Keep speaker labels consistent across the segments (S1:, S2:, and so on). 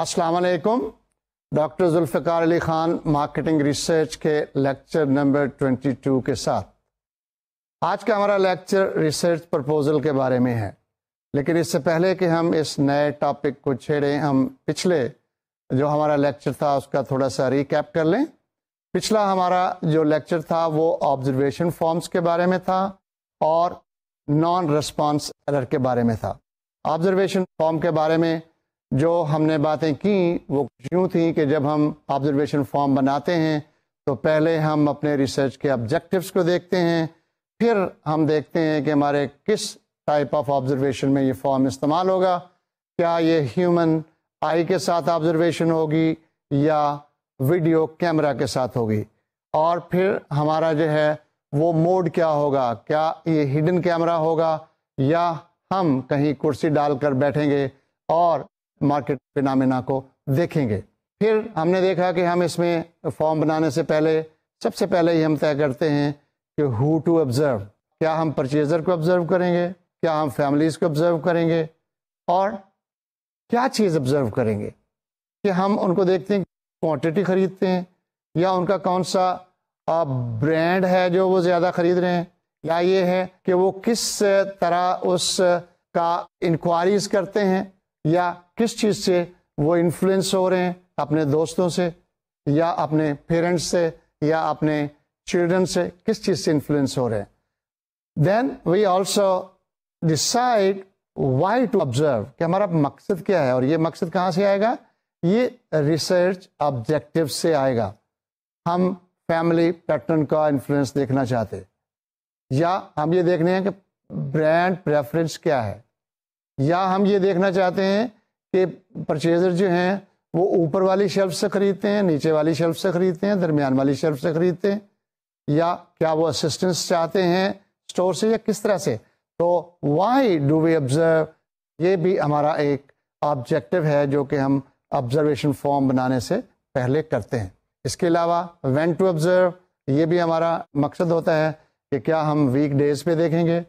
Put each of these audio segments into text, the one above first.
S1: السلام علیکم. Doctor Zulfiqar Ali Khan marketing research کے لیکچر نمبر 22 کے ساتھ آج کا ہمارا لیکچر ریسرچ پرپوزل کے بارے میں ہے. لیکن اس سے پہلے کہ ہم اس نئے ٹاپک کو چھیڑیں، ہم پچھلے جو ہمارا لیکچر تھا اس کا تھوڑا سا ریکیپ کر لیں. پچھلا ہمارا جو لیکچر تھا وہ آبزرویشن فارمز کے بارے میں تھا اور نان ریسپانس ایرر کے بارے میں تھا. آبزرویشن فارم کے بارے میں جو ہم نے باتیں کی وہ یوں تھیں کہ جب ہم آبزرویشن فارم بناتے ہیں تو پہلے ہم اپنے ریسرچ کے آبجیکٹیوز کو دیکھتے ہیں، پھر ہم دیکھتے ہیں کہ ہمارے کس ٹائپ آف آبزرویشن میں یہ فارم استعمال ہوگا. کیا یہ ہیومن آئی کے ساتھ آبزرویشن ہوگی یا ویڈیو کیمرہ کے ساتھ ہوگی، اور پھر ہمارا جو ہے وہ موڈ کیا ہوگا، کیا یہ ہڈن کیمرہ ہوگا یا ہم کہیں کرسی ڈال کر بیٹھیں گے اور مارکیٹ فینامنا کو دیکھیں گے. پھر ہم نے دیکھا کہ ہم اس میں فارم بنانے سے پہلے سب سے پہلے ہی ہم طے کرتے ہیں کہ ہو ٹو آبزرو. کیا ہم پرچیزر کو آبزرو کریں گے، کیا ہم فیملیز کو آبزرو کریں گے، اور کیا چیز آبزرو کریں گے کہ ہم ان کو دیکھتے ہیں کوانٹٹی خریدتے ہیں یا ان کا کون سا برانڈ ہے جو وہ زیادہ خرید رہے ہیں، یا یہ ہے کہ وہ کس طرح اس کا انکوائریز کرتے ہیں یا کس چیز سے وہ انفلوئنس ہو رہے ہیں، اپنے دوستوں سے یا اپنے پیرنٹس سے یا اپنے چلڈرن سے، کس چیز سے انفلوئنس ہو رہے ہیں. Then we also decide why to observe, کہ ہمارا مقصد کیا ہے، اور یہ مقصد کہاں سے آئے گا، یہ ریسرچ آبجیکٹیو سے آئے گا. ہم فیملی پیٹرن کا انفلوئنس دیکھنا چاہتے، یا ہم یہ دیکھنے ہیں کہ برانڈ پریفرنس کیا ہے، یا ہم یہ دیکھنا چاہتے ہیں کہ پرچیزر جو ہیں وہ اوپر والی شیلف سے خریدتے ہیں، نیچے والی شیلف سے خریدتے ہیں، درمیان والی شیلف سے خریدتے ہیں، یا کیا وہ اسسٹنس چاہتے ہیں اسٹور سے یا کس طرح سے. تو وائی ڈو وی آبزرو، یہ بھی ہمارا ایک آبجیکٹو ہے جو کہ ہم آبزرویشن فارم بنانے سے پہلے کرتے ہیں. اس کے علاوہ وین ٹو آبزرو، یہ بھی ہمارا مقصد ہوتا ہے کہ کیا ہم ویک ڈیز پہ دیکھیں گے،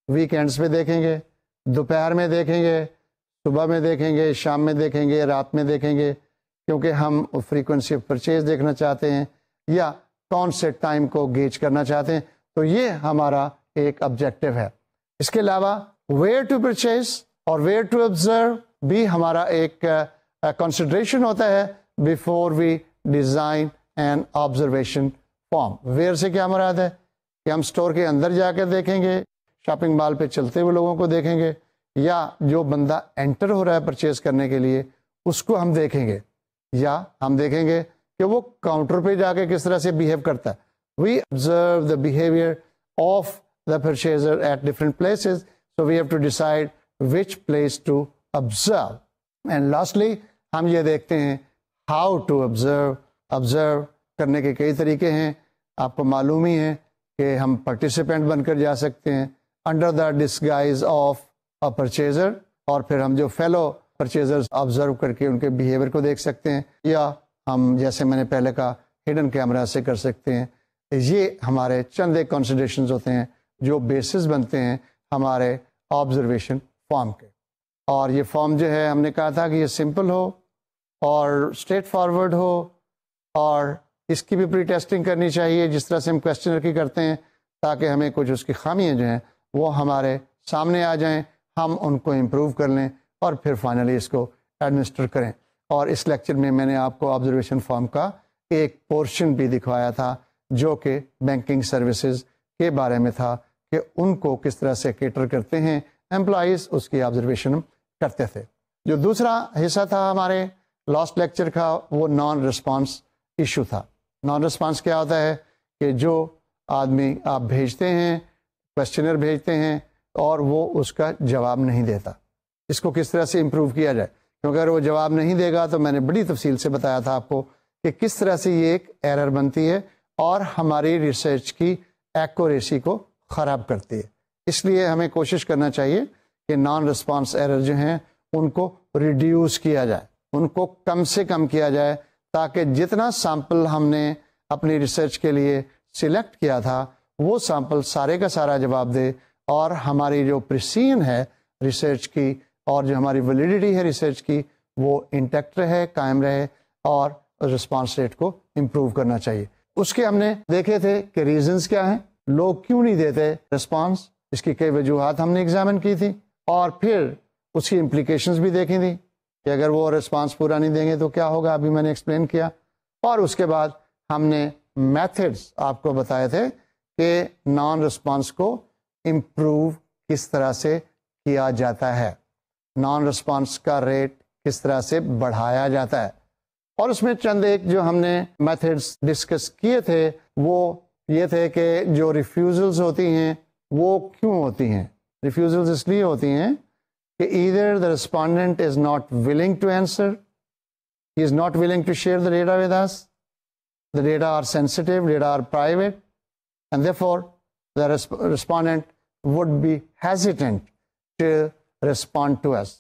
S1: ویک اینڈس پہ دیکھیں گے، دوپہر میں دیکھیں گے، صبح میں دیکھیں گے، شام میں دیکھیں گے، رات میں دیکھیں گے، کیونکہ ہم فریکوینسی آف پرچیز دیکھنا چاہتے ہیں یا کون سے ٹائم کو گیج کرنا چاہتے ہیں. تو یہ ہمارا ایک آبجیکٹو ہے. اس کے علاوہ ویئر ٹو پرچیز اور ویئر ٹو آبزرو بھی ہمارا ایک کنسیڈریشن ہوتا ہے before we design and observation form. Where سے کیا مراد ہے کہ ہم اسٹور کے اندر جا کے دیکھیں گے، شاپنگ مال پہ چلتے ہوئے لوگوں کو دیکھیں گے، یا جو بندہ انٹر ہو رہا ہے پرچیز کرنے کے لیے اس کو ہم دیکھیں گے، یا ہم دیکھیں گے کہ وہ کاؤنٹر پہ جا کے کس طرح سے بیہیو کرتا ہے. We observe the behaviour of the purchaser at different places, so we have to decide which place to observe. And lastly ہم یہ دیکھتے ہیں ہاؤ ٹو آبزرو. آبزرو کرنے کے کئی طریقے ہیں، آپ کو معلوم ہی ہے کہ ہم پارٹیسپینٹ بن کر جا سکتے ہیں under the disguise of a purchaser, اور پھر ہم جو فیلو پرچیزرز آبزرو کر کے ان کے بیہیویئر کو دیکھ سکتے ہیں، یا ہم جیسے میں نے پہلے کہا ہڈن کیمرہ سے کر سکتے ہیں. یہ ہمارے چند ایک کنسیڈریشنز ہوتے ہیں جو بیسز بنتے ہیں ہمارے آبزرویشن فارم کے. اور یہ فارم جو ہے ہم نے کہا تھا کہ یہ سمپل ہو اور اسٹریٹ فارورڈ ہو، اور اس کی بھی پری ٹیسٹنگ کرنی چاہیے جس طرح سے ہم کویسچنر کی کرتے ہیں، تاکہ ہمیں کچھ اس کی خامیاں جو ہیں وہ ہمارے سامنے آ جائیں، ہم ان کو امپروو کر لیں اور پھر فائنلی اس کو ایڈمنسٹر کریں. اور اس لیکچر میں نے آپ کو آبزرویشن فارم کا ایک پورشن بھی دکھوایا تھا جو کہ بینکنگ سروسز کے بارے میں تھا، کہ ان کو کس طرح سے کیٹر کرتے ہیں امپلائیز، اس کی آبزرویشن کرتے تھے. جو دوسرا حصہ تھا ہمارے لاسٹ لیکچر کا وہ نان رسپانس ایشو تھا. نان رسپانس کیا ہوتا ہے کہ جو آدمی آپ بھیجتے ہیں، کویسچنر بھیجتے ہیں اور وہ اس کا جواب نہیں دیتا، اس کو کس طرح سے امپروو کیا جائے. کیونکہ اگر وہ جواب نہیں دے گا تو میں نے بڑی تفصیل سے بتایا تھا آپ کو کہ کس طرح سے یہ ایک ایرر بنتی ہے اور ہماری ریسرچ کی ایکوریسی کو خراب کرتی ہے. اس لیے ہمیں کوشش کرنا چاہیے کہ نان رسپانس ایرر جو ہیں ان کو ریڈیوس کیا جائے، ان کو کم سے کم کیا جائے، تاکہ جتنا سیمپل ہم نے اپنی ریسرچ کے لیے سلیکٹ کیا تھا وہ سیمپل سارے کا سارا جواب دے، اور ہماری جو پریسیژن ہے ریسرچ کی اور جو ہماری ویلیڈیٹی ہے ریسرچ کی وہ انٹیکٹ رہے، قائم رہے، اور رسپانس ریٹ کو امپروو کرنا چاہیے. اس کے ہم نے دیکھے تھے کہ ریزنز کیا ہیں، لوگ کیوں نہیں دیتے رسپانس، اس کی کئی وجوہات ہم نے ایگزامن کی تھی، اور پھر اس کی امپلیکیشنز بھی دیکھی تھی کہ اگر وہ رسپانس پورا نہیں دیں گے تو کیا ہوگا، ابھی میں نے ایکسپلین کیا. اور اس کے بعد ہم نے میتھڈز آپ کو بتائے تھے کہ نان رسپانس کو امپروو کس طرح سے کیا جاتا ہے، نان رسپانس کا ریٹ کس طرح سے بڑھایا جاتا ہے. اور اس میں چند ایک جو ہم نے میتھڈز ڈسکس کیے تھے وہ یہ تھے کہ جو ریفیوزلز ہوتی ہیں وہ کیوں ہوتی ہیں. ریفیوزلز اس لیے ہوتی ہیں کہ either the respondent is not willing to answer, he is not willing to share the data with us, the data are sensitive, data are private, and therefore the respondent would be hesitant to respond to us.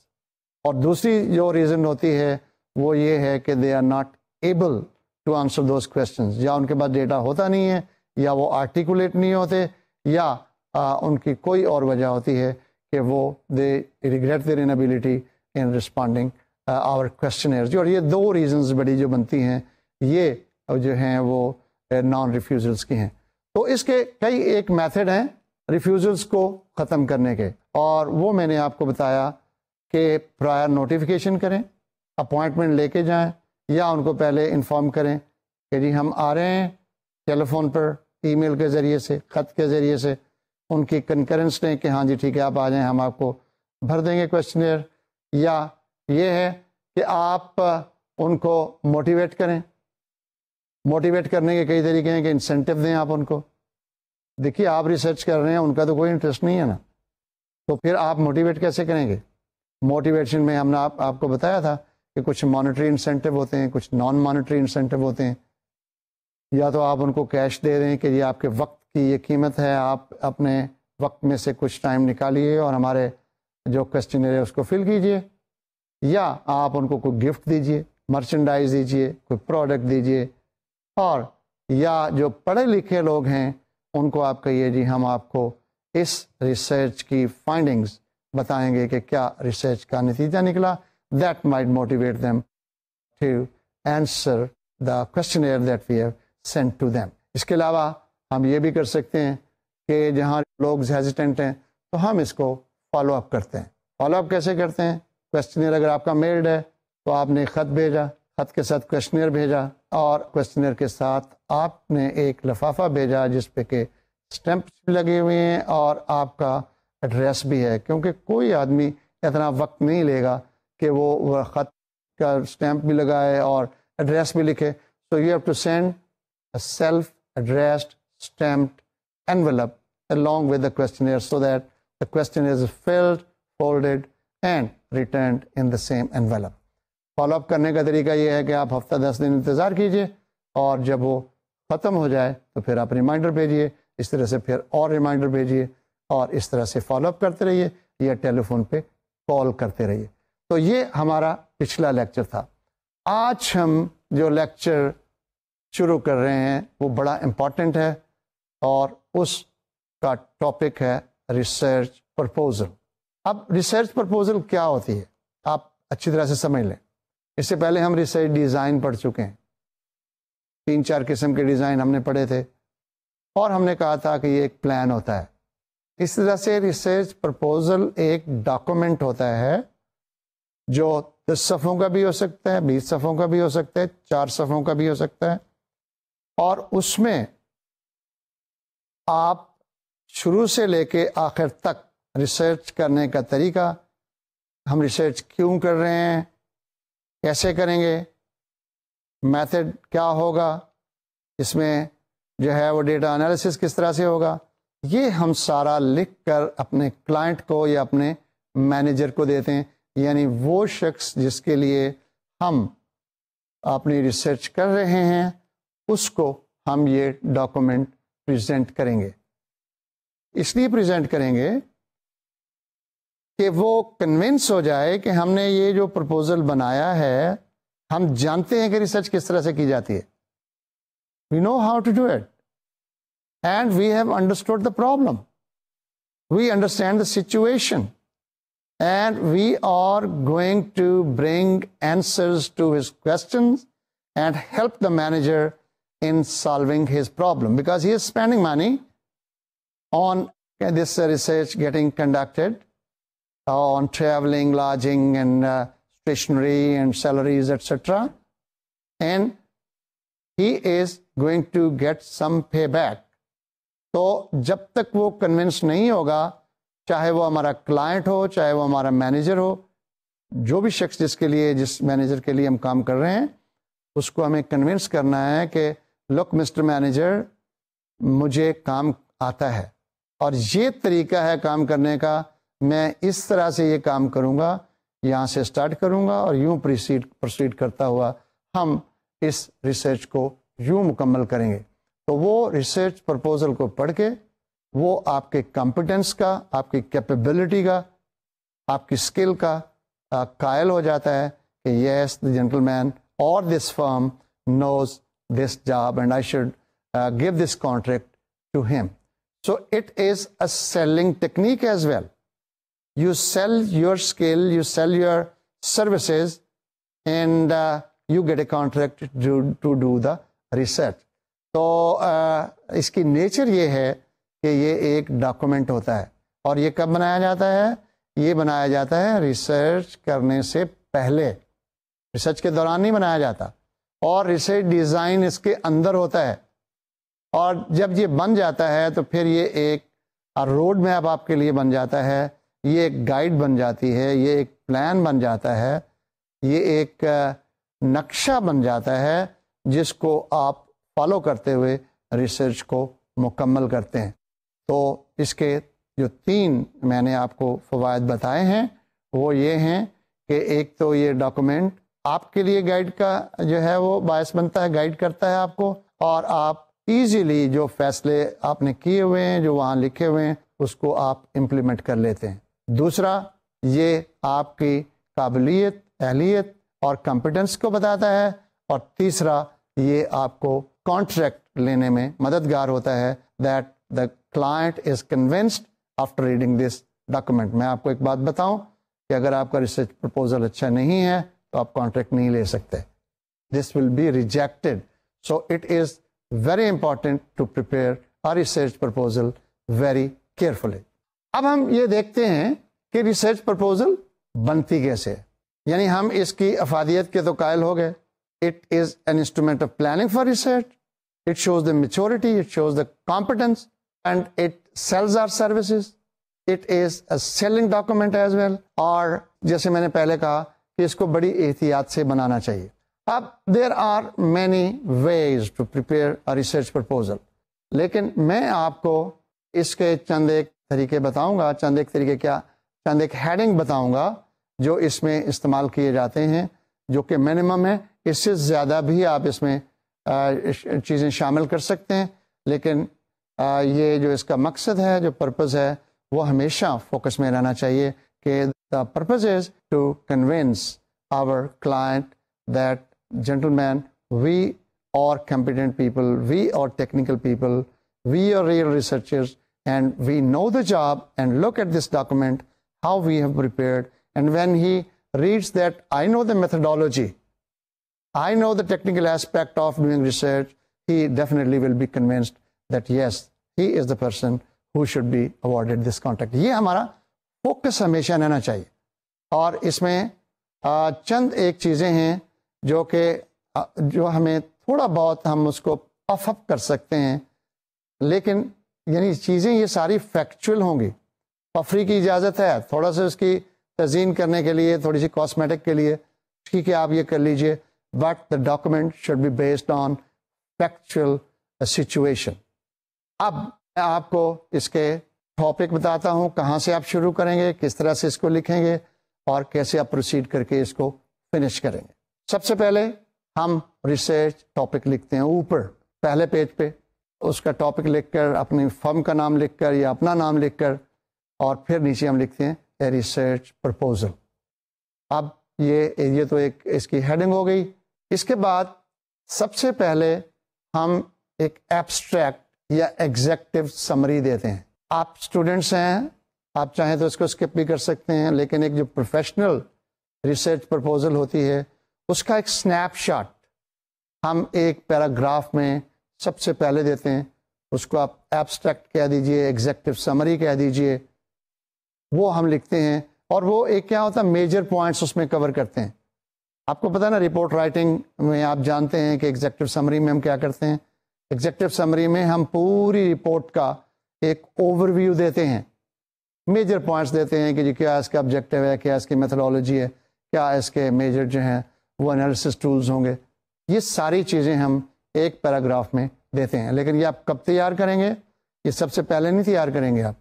S1: اور دوسری جو reason ہوتی ہے وہ یہ ہے کہ they are not able to answer those questions، یا ان کے پاس ڈیٹا ہوتا نہیں ہے، یا وہ آرٹیکولیٹ نہیں ہوتے، یا ان کی کوئی اور وجہ ہوتی ہے کہ وہ they regret their inability in responding our questionnaires. اور یہ دو ریزنز بڑی جو بنتی ہیں یہ جو ہیں وہ نان ریفیوزلس کی ہیں. تو اس کے کئی ایک میتھڈ ہیں ریفیوزلس کو ختم کرنے کے، اور وہ میں نے آپ کو بتایا کہ پرائر نوٹیفیکیشن کریں، اپوائنٹمنٹ لے کے جائیں، یا ان کو پہلے انفارم کریں کہ جی ہم آ رہے ہیں، ٹیلی فون پر، ای میل کے ذریعے سے، خط کے ذریعے سے ان کی کنکرنس لیں کہ ہاں جی ٹھیک ہے آپ آ جائیں، ہم آپ کو بھر دیں گے کویسچنیئر. یا یہ ہے کہ آپ ان کو موٹیویٹ کریں. موٹیویٹ کرنے کے کئی طریقے ہیں کہ انسینٹیو دیں آپ ان کو. دیکھیے آپ ریسرچ کر رہے ہیں، ان کا تو کوئی انٹرسٹ نہیں ہے نا، تو پھر آپ موٹیویٹ کیسے کریں گے؟ موٹیویشن میں ہم نے آپ کو بتایا تھا کہ کچھ مانیٹری انسینٹیو ہوتے ہیں، کچھ نان مانیٹری انسینٹیو ہوتے ہیں. یا تو آپ ان کو کیش دے دیں کہ یہ آپ کے وقت کی یہ قیمت ہے، آپ اپنے وقت میں سے کچھ ٹائم نکالیے اور ہمارے جو کویسچنر ہے اس کو فل کیجئے، یا آپ ان کو کوئی گفٹ دیجئے، مرچنڈائز دیجئے، کوئی پروڈکٹ دیجئے. اور یا جو پڑھے لکھے لوگ ہیں ان کو آپ کہیے جی ہم آپ کو اس ریسرچ کی فائنڈنگز بتائیں گے کہ کیا ریسرچ کا نتیجہ نکلا. That might motivate them to answer the questionnaire that we have sent to them. اس کے علاوہ ہم یہ بھی کر سکتے ہیں کہ جہاں لوگ ہیزیٹنٹ ہیں تو ہم اس کو فالو اپ کرتے ہیں. فالو اپ کیسے کرتے ہیں؟ کویسچنیئر اگر آپ کا میلڈ ہے تو آپ نے خط بھیجا، خط کے ساتھ کویسچنیئر بھیجا، اور کویسچنیئر کے ساتھ آپ نے ایک لفافہ بھیجا جس پہ کہ اسٹیمپس بھی لگے ہوئے ہیں اور آپ کا ایڈریس بھی ہے، کیونکہ کوئی آدمی اتنا وقت نہیں لے گا کہ وہ خط کا اسٹیمپ بھی لگائے اور ایڈریس بھی لکھے. So you have to send a self-addressed stamped envelope along with the questionnaire so that the question is filled, folded and returned in the same envelope. Follow up کرنے کا طریقہ یہ ہے کہ آپ ہفتہ 10 دن انتظار کیجئے، اور جب وہ ختم ہو جائے تو پھر آپ ریمائنڈر بھیجیے، اس طرح سے پھر اور ریمائنڈر بھیجیے، اور اس طرح سے فالو اپ کرتے رہیے یا ٹیلی فون پہ کال کرتے رہیے. تو یہ ہمارا پچھلا لیکچر تھا. آج ہم جو لیکچر شروع کر رہے ہیں وہ بڑا امپورٹنٹ ہے، اور اس کا ٹاپک ہے ریسرچ پرپوزل. اب ریسرچ پرپوزل کیا ہوتی ہے آپ اچھی طرح سے سمجھ لیں. اس سے پہلے ہم ریسرچ ڈیزائن پڑھ چکے ہیں، 3-4 قسم کے ڈیزائن ہم نے پڑھے تھے، اور ہم نے کہا تھا کہ یہ ایک پلان ہوتا ہے. اس طرح سے ریسرچ پرپوزل ایک ڈاکومنٹ ہوتا ہے جو 10 صفحوں کا بھی ہو سکتا ہے، 20 صفحوں کا بھی ہو سکتا ہے، 4 صفحوں کا بھی ہو سکتا ہے. اور اس میں آپ شروع سے لے کے آخر تک ریسرچ کرنے کا طریقہ، ہم ریسرچ کیوں کر رہے ہیں، کیسے کریں گے، میتھڈ کیا ہوگا، اس میں جو ہے وہ ڈیٹا انالیسس کس طرح سے ہوگا، یہ ہم سارا لکھ کر اپنے کلائنٹ کو یا اپنے مینیجر کو دیتے ہیں. یعنی وہ شخص جس کے لیے ہم اپنی ریسرچ کر رہے ہیں اس کو ہم یہ ڈاکومنٹ پریزنٹ کریں گے. اس لیے پریزنٹ کریں گے کہ وہ کنونس ہو جائے کہ ہم نے یہ جو پرپوزل بنایا ہے، ہم جانتے ہیں کہ ریسرچ کس طرح سے کی جاتی ہے. We know how to do it and we have understood the problem, we understand the situation, and we are going to bring answers to his questions and help the manager in solving his problem, because he is spending money on this research getting conducted, on traveling, lodging, and stationery and salaries, etc. And he is going to get some payback. تو جب تک وہ convince نہیں ہوگا، چاہے وہ ہمارا client ہو، چاہے وہ ہمارا مینیجر ہو، جو بھی شخص جس مینیجر کے لیے ہم کام کر رہے ہیں، اس کو ہمیں کنونس کرنا ہے کہ لک مسٹر مینیجر، مجھے کام آتا ہے اور یہ طریقہ ہے کام کرنے کا، میں اس طرح سے یہ کام کروں گا، یہاں سے سٹارٹ کروں گا اور یوں پروسیڈ کرتا ہوا ہم اس ریسرچ کو یوں مکمل کریں گے. تو وہ ریسرچ پرپوزل کو پڑھ کے وہ آپ کے کمپیٹنس کا، آپ کی کیپیبلٹی کا، آپ کی اسکل کا قائل ہو جاتا ہے کہ یس دی جینٹل مین اور this firm knows this job and I should give this contract to him. So it is a selling technique as well. You sell your skill, you sell your services, and you get a contract to do the research. تو اس کی nature یہ ہے کہ یہ ایک document ہوتا ہے. اور یہ کب بنایا جاتا ہے؟ یہ بنایا جاتا ہے ریسرچ کرنے سے پہلے، ریسرچ کے دوران نہیں بنایا جاتا. اور ریسرچ ڈیزائن اس کے اندر ہوتا ہے. اور جب یہ بن جاتا ہے تو پھر یہ ایک روڈ میپ آپ کے لیے بن جاتا ہے، یہ ایک گائیڈ بن جاتی ہے، یہ ایک پلان بن جاتا ہے، یہ ایک نقشہ بن جاتا ہے جس کو آپ فالو کرتے ہوئے ریسرچ کو مکمل کرتے ہیں. تو اس کے جو 3 میں نے آپ کو فوائد بتائے ہیں وہ یہ ہیں کہ ایک تو یہ ڈاکومنٹ آپ کے لیے گائیڈ کا جو ہے وہ باعث بنتا ہے، گائیڈ کرتا ہے آپ کو، اور آپ ایزیلی جو فیصلے آپ نے کیے ہوئے ہیں، جو وہاں لکھے ہوئے ہیں، اس کو آپ امپلیمنٹ کر لیتے ہیں. دوسرا، یہ آپ کی قابلیت، اہلیت اور کمپیٹنس کو بتاتا ہے. اور تیسرا، یہ آپ کو کانٹریکٹ لینے میں مددگار ہوتا ہے، that the client is convinced after reading this document. میں آپ کو ایک بات بتاؤں کہ اگر آپ کا ریسرچ پرپوزل اچھا نہیں ہے تو آپ کانٹریکٹ نہیں لے سکتے. This will be rejected. So it is very important to prepare a research proposal very carefully. اب ہم یہ دیکھتے ہیں کہ ریسرچ پرپوزل بنتی کیسے، یعنی ہم اس کی افادیت کے تو قائل ہو گئے. It is an instrument of planning for research. It shows the maturity, it shows the competence, and it sells our services. It is a selling document as well. اور جیسے میں نے پہلے کہا کہ اس کو بڑی احتیاط سے بنانا چاہیے. اب there are many ways to prepare a research proposal, لیکن میں آپ کو اس کے چند ایک طریقے بتاؤں گا. چند ایک ہیڈنگ بتاؤں گا جو اس میں استعمال کیے جاتے ہیں، جو کہ منیمم ہے. اس سے زیادہ بھی آپ اس میں چیزیں شامل کر سکتے ہیں، لیکن یہ جو اس کا مقصد ہے، جو پرپز ہے، وہ ہمیشہ فوکس میں رہنا چاہیے کہ the purpose is to convince our client that gentlemen, we are competent people, we are technical people, we are real researchers, and we know the job, and look at this document, how we have prepared. And when he reads that, I know the methodology, I know the technical aspect of doing research, he definitely will be convinced that yes, he is the person who should be awarded this contract. یہ ہمارا focus ہمیشہ رہنا چاہیے. اور اس میں چند ایک چیزیں ہیں جو ہمیں تھوڑا بہت ہم اس کو پف اپ کر سکتے ہیں، لیکن یعنی چیزیں یہ ساری فیکچوئل ہوں گی. تفریح کی اجازت ہے، تھوڑا سا اس کی تزئین کرنے کے لیے، تھوڑی سی کاسمیٹک کے لیے ٹھیک ہے آپ یہ کر لیجئے، but the document should be based on factual situation. اب میں آپ کو اس کے ٹاپک بتاتا ہوں، کہاں سے آپ شروع کریں گے، کس طرح سے اس کو لکھیں گے، اور کیسے آپ پروسیڈ کر کے اس کو فنش کریں گے. سب سے پہلے ہم ریسرچ ٹاپک لکھتے ہیں اوپر پہلے پیج پہ. اس کا ٹاپک لکھ کر، اپنی فرم کا نام لکھ کر یا اپنا نام لکھ کر، اور پھر نیچے ہم لکھتے ہیں اے ریسرچ پرپوزل. اب یہ تو ایک اس کی ہیڈنگ ہو گئی. اس کے بعد سب سے پہلے ہم ایک ایبسٹریکٹ یا ایگزیکٹو سمری دیتے ہیں. آپ اسٹوڈنٹس ہیں، آپ چاہیں تو اس کو اسکپ بھی کر سکتے ہیں، لیکن ایک جو پروفیشنل ریسرچ پرپوزل ہوتی ہے اس کا ایک سنیپ شاٹ ہم ایک پیراگراف میں سب سے پہلے دیتے ہیں. اس کو آپ ایبسٹریکٹ کہہ دیجئے، ایگزیکٹو سمری کہہ دیجئے، وہ ہم لکھتے ہیں. اور وہ ایک کیا ہوتا ہے، میجر پوائنٹس اس میں کور کرتے ہیں. آپ کو پتہ نا ریپورٹ رائٹنگ میں آپ جانتے ہیں کہ ایگزیکٹو سمری میں ہم کیا کرتے ہیں. ایگزیکٹو سمری میں ہم پوری رپورٹ کا ایک اوور ویو دیتے ہیں، میجر پوائنٹس دیتے ہیں کہ جی کیا اس کا آبجیکٹو ہے، کیا اس کی میتھڈالوجی ہے، کیا اس کے میجر جو ہیں وہ انالیسس ٹولز ہوں گے. یہ ساری چیزیں ہم ایک پیراگراف میں دیتے ہیں. لیکن یہ آپ کب تیار کریں گے؟ یہ سب سے پہلے نہیں تیار کریں گے. آپ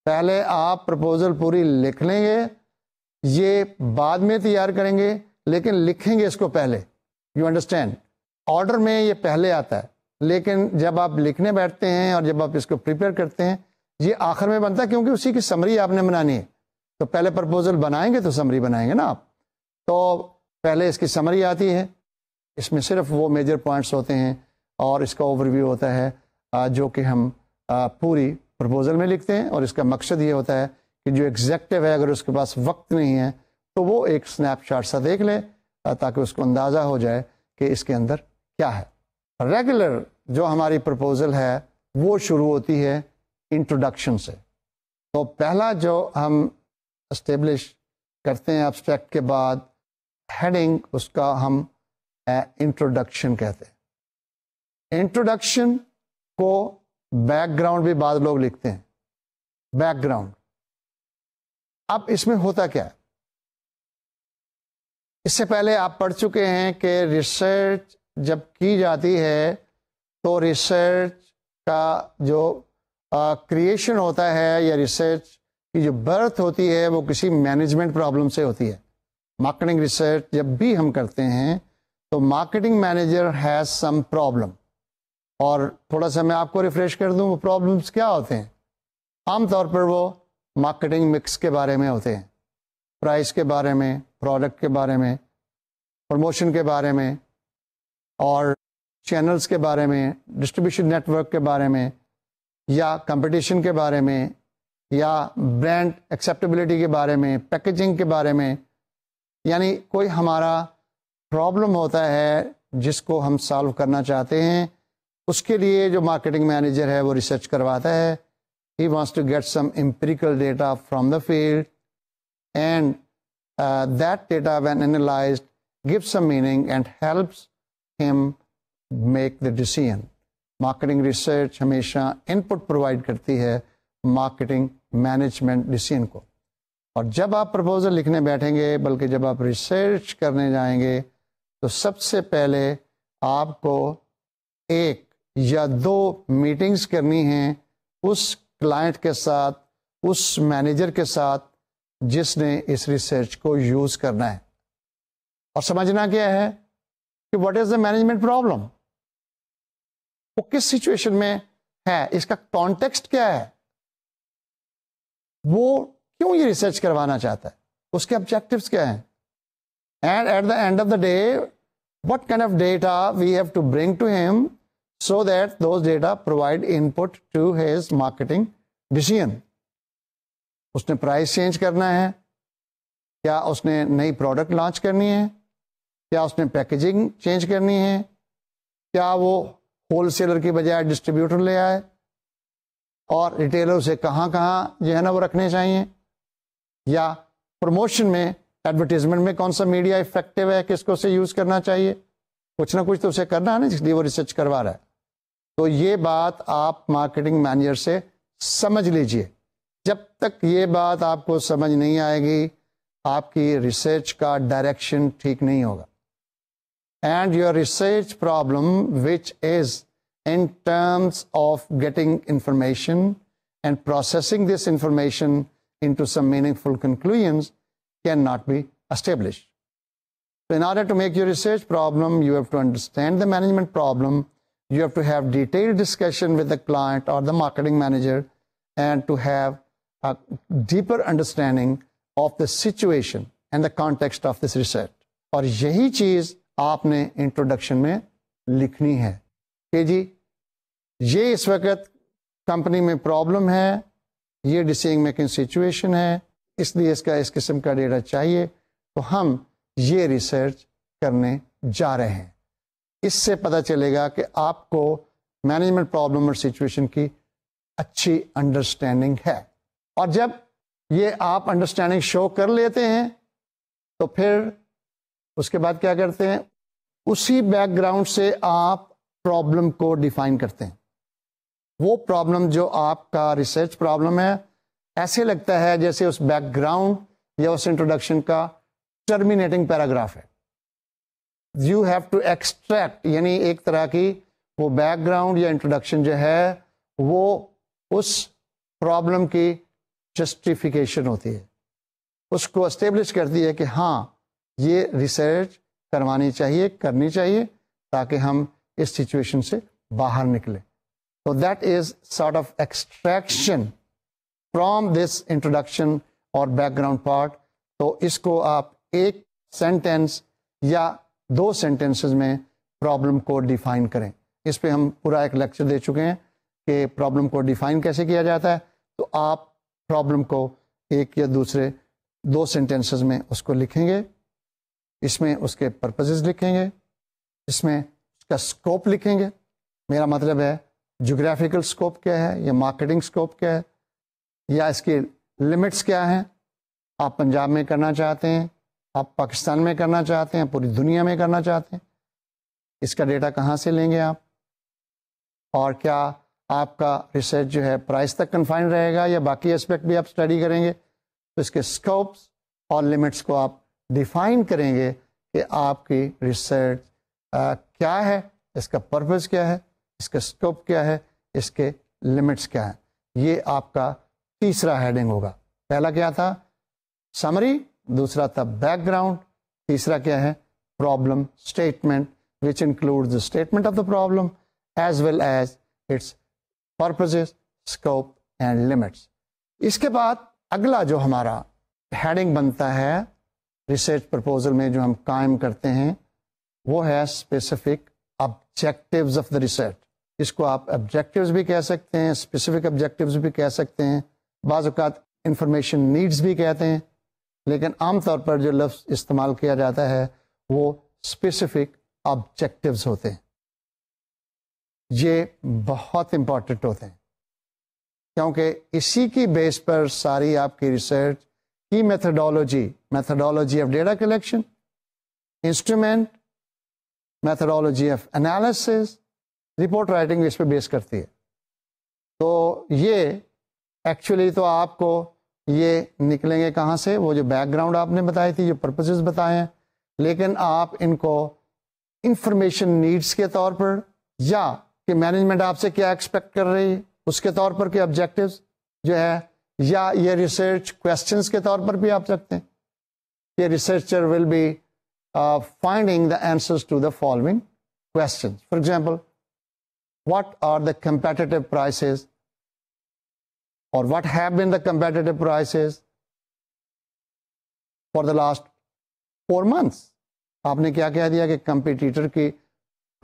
S1: پہلے آپ پرپوزل پوری لکھ لیں گے، یہ بعد میں تیار کریں گے، لیکن لکھیں گے اس کو پہلے. You understand? آرڈر میں یہ پہلے آتا ہے، لیکن جب آپ لکھنے بیٹھتے ہیں اور جب آپ اس کو پریپیئر کرتے ہیں یہ آخر میں بنتا ہے، کیونکہ اسی کی سمری آپ نے بنانی ہے. تو پہلے پرپوزل بنائیں گے تو سمری بنائیں گے نا آپ. تو پہلے اس کی سمری آتی ہے، اس میں صرف وہ میجر پوائنٹس ہوتے ہیں اور اس کا اوور ویو ہوتا ہے جو کہ ہم پوری پرپوزل میں لکھتے ہیں. اور اس کا مقصد یہ ہوتا ہے کہ جو ایگزیکٹو ہے اگر اس کے پاس وقت نہیں ہے تو وہ ایک سنیپ شاٹ سا دیکھ لے تاکہ اس کو اندازہ ہو جائے کہ اس کے اندر کیا ہے. ریگولر جو ہماری پرپوزل ہے وہ شروع ہوتی ہے انٹروڈکشن سے. تو پہلا جو ہم اسٹیبلش کرتے ہیں ایبسٹریکٹ کے بعد ہیڈنگ، اس کا ہم انٹروڈکشن کہتے ہیں. انٹروڈکشن کو بیک گراؤنڈ بھی بعض لوگ لکھتے ہیں، بیک گراؤنڈ. اب اس میں ہوتا کیا ہے؟ اس سے پہلے آپ پڑھ چکے ہیں کہ ریسرچ جب کی جاتی ہے تو ریسرچ کا جو کریشن ہوتا ہے یا ریسرچ کی جو برتھ ہوتی ہے وہ کسی مینجمنٹ پرابلم سے ہوتی ہے. مارکیٹنگ ریسرچ جب بھی ہم کرتے ہیں تو marketing manager has some problem. اور تھوڑا سا میں آپ کو ریفریش کر دوں وہ پرابلمس کیا ہوتے ہیں. عام طور پر وہ مارکیٹنگ مکس کے بارے میں ہوتے ہیں، پرائس کے بارے میں، پروڈکٹ کے بارے میں، پروموشن کے بارے میں، اور چینلز کے بارے میں، ڈسٹریبیوشن نیٹ ورک کے بارے میں، یا کمپٹیشن کے بارے میں، یا برانڈ ایکسیپٹیبلٹی کے بارے میں، پیکیجنگ کے بارے میں. یعنی کوئی ہمارا پرابلم ہوتا ہے جس کو ہم سالو کرنا چاہتے ہیں، اس کے لیے جو مارکیٹنگ مینیجر ہے وہ ریسرچ کرواتا ہے. He wants to get some empirical data from the field, and that data when analyzed gives some meaning and helps him make the decision. Marketing research ہمیشہ ان پٹ پرووائڈ کرتی ہے مارکیٹنگ مینجمنٹ ڈیسیژن کو. اور جب آپ proposal لکھنے بیٹھیں گے، بلکہ جب آپ ریسرچ کرنے جائیں گے، تو سب سے پہلے آپ کو ایک یا دو میٹنگز کرنی ہیں اس کلائنٹ کے ساتھ، اس مینیجر کے ساتھ جس نے اس ریسرچ کو یوز کرنا ہے. اور سمجھنا کیا ہے کہ what is the management problem, وہ کس سچویشن میں ہے، اس کا کانٹیکسٹ کیا ہے، وہ کیوں یہ ریسرچ کروانا چاہتا ہے، اس کے آبجیکٹیوز کیا ہیں. And at the end of the day what kind of data we have to bring to him so that those data provide input to his marketing decision. اس نے پرائس چینج کرنا ہے، کیا اس نے نئی پروڈکٹ لانچ کرنی ہے، کیا اس نے پیکیجنگ چینج کرنی ہے، کیا وہ ہول سیلر کی بجائے ڈسٹریبیوٹر لے آئے، اور ریٹیلر سے کہاں جو ہے نا وہ رکھنے چاہیے، یا پروموشن میں ایڈورٹیزمنٹ میں کون سا میڈیا افیکٹو ہے، کس کو سے یوز کرنا چاہیے. کچھ نہ کچھ تو اسے کرنا ہے نا جس لیے وہ ریسرچ کروا رہا ہے. تو یہ بات آپ مارکیٹنگ مینیجر سے سمجھ لیجئے. جب تک یہ بات آپ کو سمجھ نہیں آئے گی آپ کی ریسرچ کا ڈائریکشن ٹھیک نہیں ہوگا. And your research problem which is in terms of getting information and processing this information into some meaningful conclusions cannot be established. So in order to make your research problem, you have to understand the management problem, you have to have detailed discussion with the client or the marketing manager, and to have a deeper understanding of the situation and the context of this research. اور یہی چیز آپ نے introduction میں لکھنی ہے کہ جی یہ اس وقت کمپنی میں پرابلم ہے، یہ ڈیسیژن میکنگ سچویشن ہے، اس لیے اس قسم کا ڈیٹا چاہیے، تو ہم یہ ریسرچ کرنے جا رہے ہیں۔ اس سے پتہ چلے گا کہ آپ کو مینجمنٹ پرابلم اور سچویشن کی اچھی انڈرسٹینڈنگ ہے۔ اور جب یہ آپ انڈرسٹینڈنگ شو کر لیتے ہیں تو پھر اس کے بعد کیا کرتے ہیں، اسی بیک گراؤنڈ سے آپ پرابلم کو ڈیفائن کرتے ہیں۔ وہ پرابلم جو آپ کا ریسرچ پرابلم ہے، ایسے لگتا ہے جیسے اس بیک گراؤنڈ یا اس انٹروڈکشن کا ٹرمینیٹنگ پیراگراف ہے۔ یو ہیو ٹو ایکسٹریکٹ، یعنی ایک طرح کی وہ بیک گراؤنڈ یا انٹروڈکشن جو ہے وہ اس پرابلم کی جسٹیفیکیشن ہوتی ہے، اس کو اسٹیبلش کرتی ہے کہ ہاں یہ ریسرچ کروانی چاہیے، کرنی چاہیے، تاکہ ہم اس سچویشن سے باہر نکلیں۔ تو that is sort of extraction from this introduction اور بیک گراؤنڈ پارٹ۔ تو اس کو آپ ایک سینٹینس یا 2 سینٹینسز میں پرابلم کو ڈیفائن کریں۔ اس پہ ہم پورا ایک لیکچر دے چکے ہیں کہ پرابلم کو ڈیفائن کیسے کیا جاتا ہے۔ تو آپ پرابلم کو ایک یا دوسرے 2 سینٹینسز میں اس کو لکھیں گے، اس میں اس کے پرپزز لکھیں گے، اس میں اس کا اسکوپ لکھیں گے۔ میرا مطلب ہے جغرافیکل اسکوپ کیا ہے، یا مارکیٹنگ اسکوپ کیا ہے، یا اس کی لمٹس کیا ہیں۔ آپ پنجاب میں کرنا چاہتے ہیں، آپ پاکستان میں کرنا چاہتے ہیں، پوری دنیا میں کرنا چاہتے ہیں، اس کا ڈیٹا کہاں سے لیں گے آپ، اور کیا آپ کا ریسرچ جو ہے پرائز تک کنفائن رہے گا یا باقی اسپیکٹ بھی آپ اسٹڈی کریں گے۔ تو اس کے اسکوپس اور لمٹس کو آپ ڈیفائن کریں گے کہ آپ کی ریسرچ کیا ہے، اس کا پرپز کیا ہے، اس کا اسکوپ کیا ہے، اس کے لمٹس کیا ہیں۔ یہ آپ کا تیسرا ہیڈنگ ہوگا۔ پہلا کیا تھا، سمری، دوسرا تھا بیک گراؤنڈ، تیسرا کیا ہے، problem statement which includes the statement of the problem as well as its purposes, scope and limits۔ اس کے بعد اگلا جو ہمارا ہیڈنگ بنتا ہے ریسرچ پرپوزل میں جو ہم قائم کرتے ہیں، وہ ہے specific objectives of the research. اس کو آپ آبجیکٹیوز بھی کہہ سکتے ہیں، اسپیسیفک آبجیکٹیوز بھی کہہ سکتے ہیں، بعض اوقات انفارمیشن نیڈز بھی کہتے ہیں، لیکن عام طور پر جو لفظ استعمال کیا جاتا ہے وہ اسپیسیفک آبجیکٹیوز ہوتے ہیں۔ یہ بہت امپورٹنٹ ہوتے ہیں کیونکہ اسی کی بیس پر ساری آپ کی ریسرچ کی methodology of data collection, instrument, methodology of analysis, report writing اس پہ بیس کرتی ہے۔ تو یہ ایکچولی تو آپ کو یہ نکلیں گے کہاں سے، وہ جو بیک گراؤنڈ آپ نے بتائی تھی، جو پرپسز بتائے ہیں، لیکن آپ ان کو انفارمیشن نیڈس کے طور پر، یا کہ مینجمنٹ آپ سے کیا ایکسپیکٹ کر رہی ہے اس کے طور پر، کہ آبجیکٹیوز جو ہے، یا یہ ریسرچ کویسچنس کے طور پر بھی آپ سکتے ہیں کہ researcher will be finding the answers to the following questions. For example, what are the competitive prices, اور what have been the competitive prices for the last 4 months۔ آپ نے کیا کہہ دیا کہ کمپیٹیٹر کی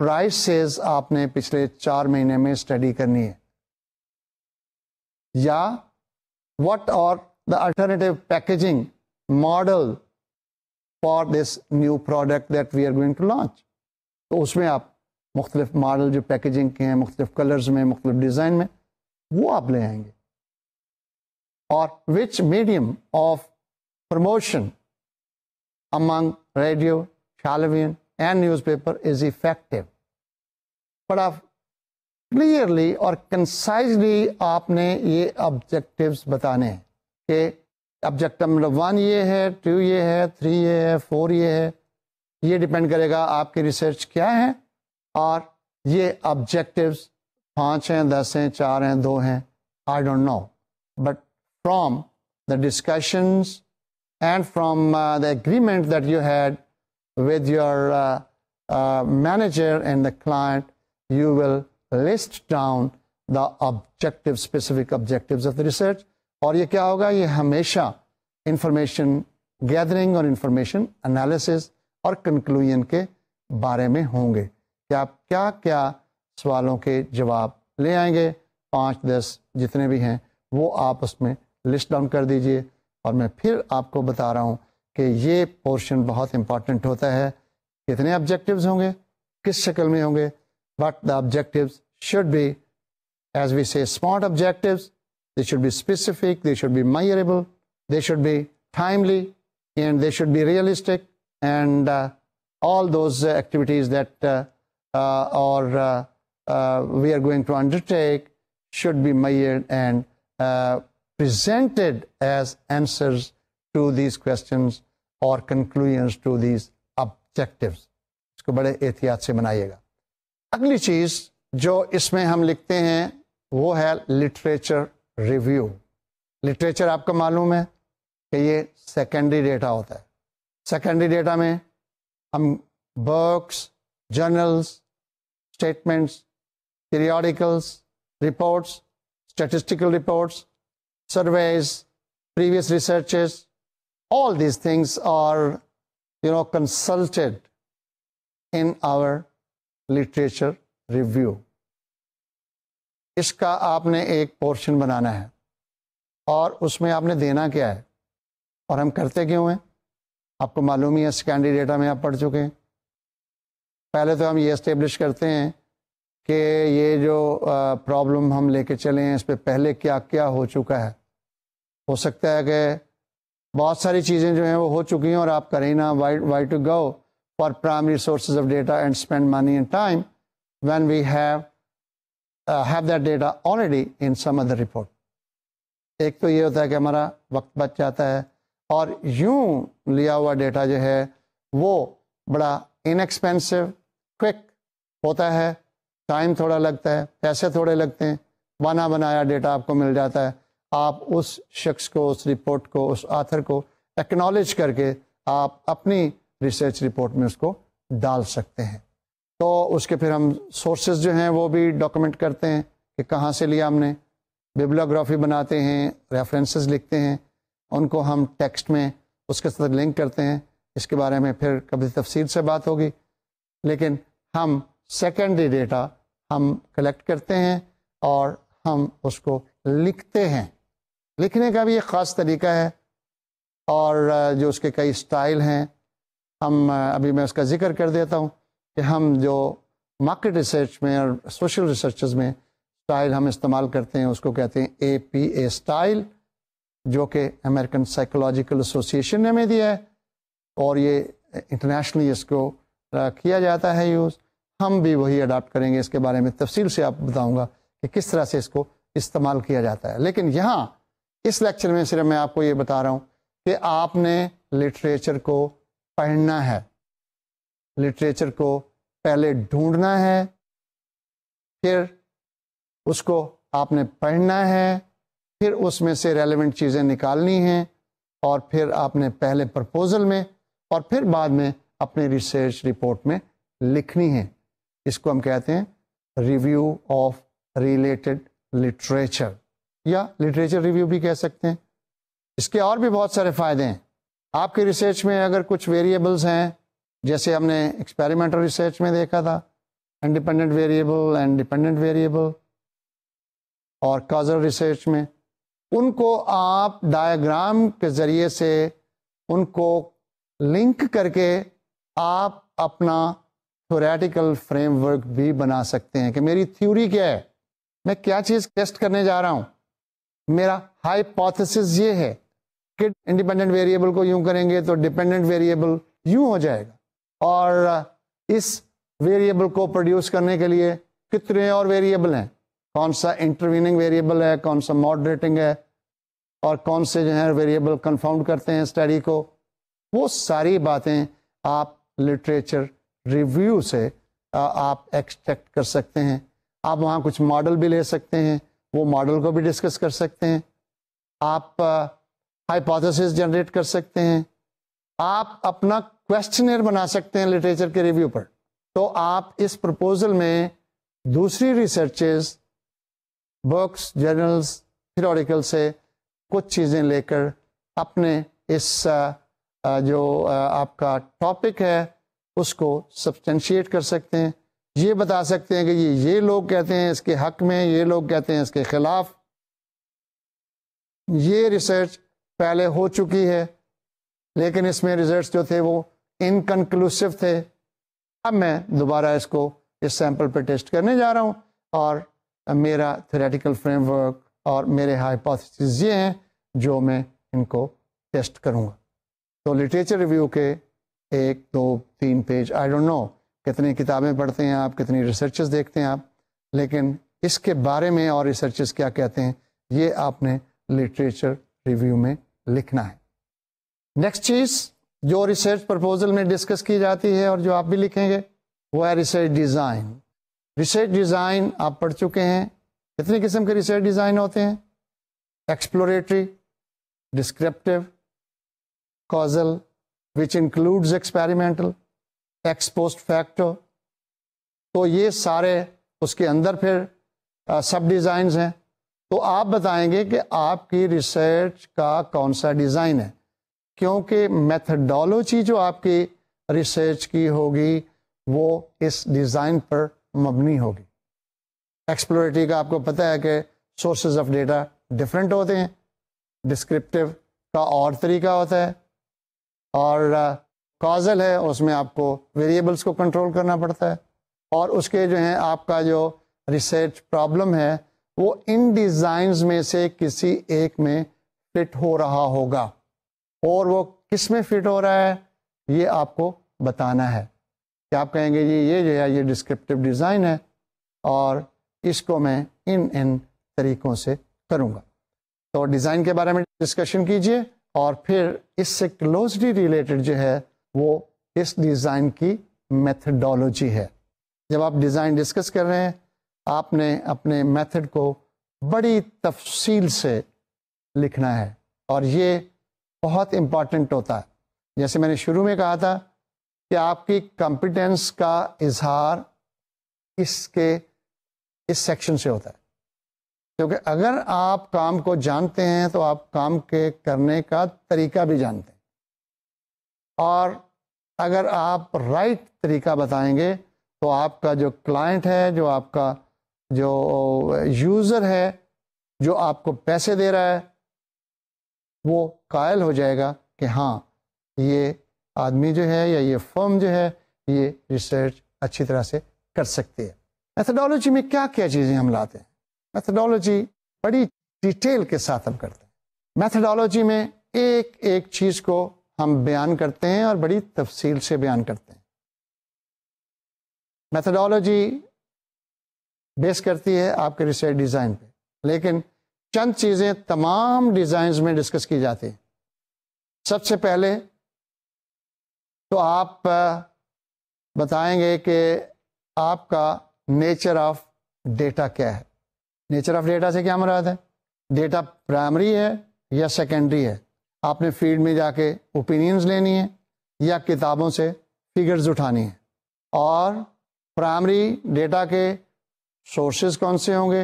S1: پرائسز آپ نے پچھلے 4 مہینے میں اسٹڈی کرنی ہے، یا what are the alternative packaging model for this new product that we are going to launch۔ تو اس میں آپ مختلف ماڈل جو پیکیجنگ کے ہیں، مختلف کلرز میں، مختلف ڈیزائن میں، وہ آپ لے آئیں گے۔ اور which medium of promotion among radio، television and newspaper is effective۔ بڑا کلیئرلی اور کنسائزلی آپ نے یہ آبجیکٹیوز بتانے ہیں کہ آبجیکٹیو نمبر 1 یہ ہے، 2 یہ ہے، 3 یہ ہے، 4 یہ ہے۔ یہ ڈپینڈ کرے گا آپ کی ریسرچ کیا ہے، اور یہ آبجیکٹیوز 5 ہیں، 10 ہیں، 4 ہیں، 2 ہیں، I don't know, but from the discussions and from the agreement that you had with your manager and the client, you will list down the specific objectives of the research۔ اور یہ کیا ہوگا، یہ ہمیشہ انفارمیشن گیدرنگ اور information analysis اور conclusion کے بارے میں ہوں گے کہ آپ کیا کیا سوالوں کے جواب لے آئیں گے، 5 10 جتنے بھی ہیں وہ آپ اس میں لسٹ ڈاؤن کر دیجئے. اور میں پھر آپ کو بتا رہا ہوں کہ یہ پورشن بہت امپورٹنٹ ہوتا ہے. کتنے آبجیکٹیوز ہوں گے, کس شکل میں ہوں گے, but the objectives should be, as we say, SMART objectives. They should be specific, they should be measurable, they should be timely, and they should be realistic, and all those activities that we are going to undertake should be measured and presented as answers to these questions or conclusions to these objectives. اس کو بڑے احتیاط سے بنائیے گا. اگلی چیز جو اس میں ہم لکھتے ہیں وہ ہے لٹریچر ریویو. لٹریچر آپ کو معلوم ہے کہ یہ سیکنڈری ڈیٹا ہوتا ہے. سیکنڈری ڈیٹا میں ہم books, journals, statements, periodicals, reports, statistical reports, surveys, previous researches, all these things are, consulted in our literature review. اس کا آپ نے ایک پورشن بنانا ہے اور اس میں آپ نے دینا کیا ہے اور ہم کرتے کیوں ہیں. آپ کو معلوم ہی ہے, سیکنڈری ڈیٹا میں آپ پڑھ چکے ہیں. پہلے تو ہم یہ اسٹیبلش کرتے ہیں کہ یہ جو پرابلم ہم لے کے چلے ہیں اس پہ پہلے کیا کیا ہو چکا ہے. ہو سکتا ہے کہ بہت ساری چیزیں جو ہیں وہ ہو چکی ہیں اور آپ کریں نا, why to go for primary sources of data and spend money and time when we have that data already in some other report. ایک تو یہ ہوتا ہے کہ ہمارا وقت بچ جاتا ہے اور یوں لیا ہوا ڈیٹا جو ہے وہ بڑا انیکسپینسو, کوئک ہوتا ہے, ٹائم تھوڑا لگتا ہے, پیسے تھوڑے لگتے ہیں, بنا بنایا ڈیٹا آپ کو مل جاتا ہے. آپ اس شخص کو, اس رپورٹ کو, اس آتھر کو ایکنالج کر کے آپ اپنی ریسرچ رپورٹ میں اس کو ڈال سکتے ہیں. تو اس کے پھر ہم سورسز جو ہیں وہ بھی ڈاکومنٹ کرتے ہیں کہ کہاں سے لیا ہم نے, بیبلیوگرافی بناتے ہیں, ریفرنسز لکھتے ہیں, ان کو ہم ٹیکسٹ میں اس کے ساتھ لنک کرتے ہیں. اس کے بارے میں پھر کبھی تفصیل سے بات ہوگی. لیکن ہم سیکنڈری ڈیٹا ہم کلیکٹ کرتے ہیں اور ہم اس کو لکھتے ہیں. لکھنے کا بھی ایک خاص طریقہ ہے اور جو اس کے کئی سٹائل ہیں. ہم ابھی میں اس کا ذکر کر دیتا ہوں کہ ہم جو مارکیٹ ریسرچ میں اور سوشل ریسرچز میں سٹائل ہم استعمال کرتے ہیں اس کو کہتے ہیں APA سٹائل, جو کہ امریکن سائیکولوجیکل ایسوسیشن نے ہمیں دیا ہے اور یہ انٹرنیشنلی اس کو کیا جاتا ہے یوز. ہم بھی وہی اڈاپٹ کریں گے. اس کے بارے میں تفصیل سے آپ بتاؤں گا کہ کس طرح سے اس کو استعمال کیا جاتا ہے. لیکن یہاں اس لیکچر میں صرف میں آپ کو یہ بتا رہا ہوں کہ آپ نے لٹریچر کو پڑھنا ہے, لٹریچر کو پہلے ڈھونڈنا ہے, پھر اس کو آپ نے پڑھنا ہے, پھر اس میں سے ریلیونٹ چیزیں نکالنی ہیں اور پھر آپ نے پہلے پرپوزل میں اور پھر بعد میں اپنے ریسرچ رپورٹ میں لکھنی ہے. اس کو ہم کہتے ہیں ریویو آف ریلیٹڈ لٹریچر یا لٹریچر ریویو بھی کہہ سکتے ہیں. اس کے اور بھی بہت سارے فائدے ہیں. آپ کی ریسرچ میں اگر کچھ ویریبلز ہیں, جیسے ہم نے ایکسپیریمنٹل ریسرچ میں دیکھا تھا, independent variable and dependent variable, اور کازل ریسرچ میں, ان کو آپ ڈائیگرام کے ذریعے سے ان کو لنک کر کے آپ اپنا تھیوریٹیکل فریم ورک بھی بنا سکتے ہیں کہ میری تھیوری کیا ہے, میں کیا چیز ٹیسٹ کرنے جا رہا ہوں, میرا ہائپوتھیسس یہ ہے کہ انڈیپینڈنٹ ویریبل کو یوں کریں گے تو ڈیپینڈنٹ ویریبل یوں ہو جائے گا, اور اس ویریبل کو پروڈیوس کرنے کے لیے کتنے اور ویریبل ہیں, کون سا انٹرویننگ ویریبل ہے, کون سا ماڈریٹنگ ہے, اور کون سے جو ہیں ویریبل کنفاؤنڈ کرتے ہیں اسٹڈی کو. وہ ساری باتیں آپ لٹریچر ریویو سے آپ ایکسٹریکٹ کر سکتے ہیں. آپ وہاں کچھ ماڈل بھی لے سکتے ہیں, وہ ماڈل کو بھی ڈسکس کر سکتے ہیں. آپ ہائپوتھیسس جنریٹ کر سکتے ہیں. آپ اپنا کویسچنر بنا سکتے ہیں لٹریچر کے ریویو پر. تو آپ اس پرپوزل میں دوسری ریسرچز, بکس, جرنلز, پیریوڈیکل سے کچھ چیزیں لے کر اپنے اس جو آپ کا ٹاپک ہے اس کو سبسٹینشیٹ کر سکتے ہیں. یہ بتا سکتے ہیں کہ یہ لوگ کہتے ہیں اس کے حق میں, یہ لوگ کہتے ہیں اس کے خلاف. یہ ریسرچ پہلے ہو چکی ہے لیکن اس میں ریزلٹس جو تھے وہ انکنکلوسیو تھے. اب میں دوبارہ اس کو اس سیمپل پہ ٹیسٹ کرنے جا رہا ہوں اور میرا تھیوریٹیکل فریم ورک اور میرے ہائپوتھیسز یہ ہیں جو میں ان کو ٹیسٹ کروں گا. تو لٹریچر ریویو کے 1 2 3 پیج، آئی ڈونٹ نو کتنی کتابیں پڑھتے ہیں آپ، کتنی ریسرچز دیکھتے ہیں آپ، لیکن اس کے بارے میں اور ریسرچز کیا کہتے ہیں یہ آپ نے لٹریچر ریویو میں لکھنا ہے. نیکسٹ چیز جو ریسرچ پرپوزل میں ڈسکس کی جاتی ہے اور جو آپ بھی لکھیں گے وہ ہے ریسرچ ڈیزائن. ریسرچ ڈیزائن آپ پڑھ چکے ہیں. کتنی قسم کے ریسرچ ڈیزائن ہوتے ہیں؟ Exploratory, descriptive, causal which includes experimental, ex post facto. تو یہ سارے اس کے اندر پھر سب ڈیزائنز ہیں. تو آپ بتائیں گے کہ آپ کی ریسرچ کا کون سا ڈیزائن ہے، کیونکہ میتھڈالوجی جو آپ کی ریسرچ کی ہوگی وہ اس ڈیزائن پر مبنی ہوگی. ایکسپلوریٹری کا آپ کو پتہ ہے کہ سورسز آف ڈیٹا ڈفرینٹ ہوتے ہیں، ڈسکرپٹیو کا اور طریقہ ہوتا ہے، اور کازل ہے اس میں آپ کو ویریبلس کو کنٹرول کرنا پڑتا ہے، اور اس کے جو ہیں آپ کا جو ریسرچ پرابلم ہے وہ ان ڈیزائنز میں سے کسی ایک میں فٹ ہو رہا ہوگا، اور وہ کس میں فٹ ہو رہا ہے یہ آپ کو بتانا ہے. کہ آپ کہیں گے جی یہ جو ہے یہ ڈسکرپٹیو ڈیزائن ہے اور اس کو میں ان طریقوں سے کروں گا. تو ڈیزائن کے بارے میں ڈسکشن کیجئے اور پھر اس سے کلوزلی ریلیٹڈ جو ہے وہ اس ڈیزائن کی میتھڈالوجی ہے. جب آپ ڈیزائن ڈسکس کر رہے ہیں آپ نے اپنے میتھڈ کو بڑی تفصیل سے لکھنا ہے اور یہ بہت امپورٹنٹ ہوتا ہے. جیسے میں نے شروع میں کہا تھا کہ آپ کی کمپیٹنس کا اظہار اس سیکشن سے ہوتا ہے، کیونکہ اگر آپ کام کو جانتے ہیں تو آپ کام کے کرنے کا طریقہ بھی جانتے ہیں، اور اگر آپ رائٹ طریقہ بتائیں گے تو آپ کا جو کلائنٹ ہے، جو آپ کا جو یوزر ہے، جو آپ کو پیسے دے رہا ہے، وہ قائل ہو جائے گا کہ ہاں یہ آدمی جو ہے یا یہ فرم جو ہے یہ ریسرچ اچھی طرح سے کر سکتی ہے. میتھڈالوجی میں کیا کیا چیزیں ہم لاتے ہیں؟ میتھڈالوجی بڑی ڈیٹیل کے ساتھ ہم کرتے ہیں. میتھڈالوجی میں ایک ایک چیز کو ہم بیان کرتے ہیں اور بڑی تفصیل سے بیان کرتے ہیں. میتھڈالوجی بیس کرتی ہے آپ کے ریسرچ ڈیزائن پہ، لیکن چند چیزیں تمام ڈیزائنز میں ڈسکس کی جاتی ہیں. سب سے پہلے تو آپ بتائیں گے کہ آپ کا نیچر آف ڈیٹا کیا ہے. نیچر آف ڈیٹا سے کیا مراد ہے؟ ڈیٹا پرائمری ہے یا سیکنڈری ہے؟ آپ نے فیلڈ میں جا کے اوپینینز لینی ہے یا کتابوں سے فگرز اٹھانی ہے؟ اور پرائمری ڈیٹا کے سورسز کون سے ہوں گے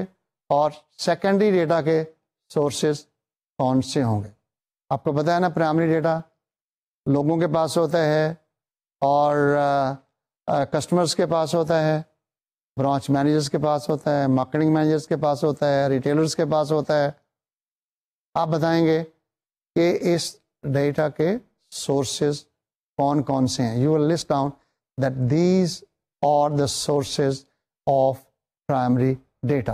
S1: اور سیکنڈری ڈیٹا کے سورسز کون سے ہوں گے؟ آپ کو پتہ ہے نا پرائمری ڈیٹا لوگوں کے پاس ہوتا ہے اور کسٹمرز کے پاس ہوتا ہے، برانچ مینیجرز کے پاس ہوتا ہے، مارکیٹنگ مینیجرز کے پاس ہوتا ہے، ریٹیلرز کے پاس ہوتا ہے. آپ بتائیں گے کہ اس ڈیٹا کے سورسز کون کون سے ہیں. You will list down that these are the sources of primary data.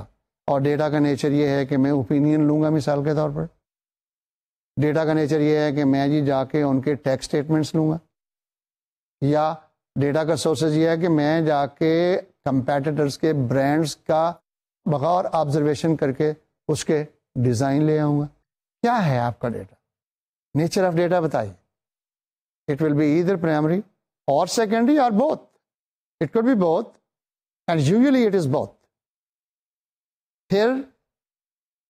S1: اور ڈیٹا کا نیچر یہ ہے کہ میں اوپینین لوں گا. مثال کے طور پر ڈیٹا کا نیچر یہ ہے کہ میں جی جا کے ان کے ٹیکس اسٹیٹمنٹس لوں گا، یا ڈیٹا کا سورسز یہ ہے کہ میں جا کے کمپیٹیٹرز کے برانڈز کا بغور آبزرویشن کر کے اس کے ڈیزائن لے آؤں گا. کیا ہے آپ کا ڈیٹا؟ نیچر آف ڈیٹا بتائیے. It will be either primary اور سیکنڈری اور both. It could be both and usually it is both. پھر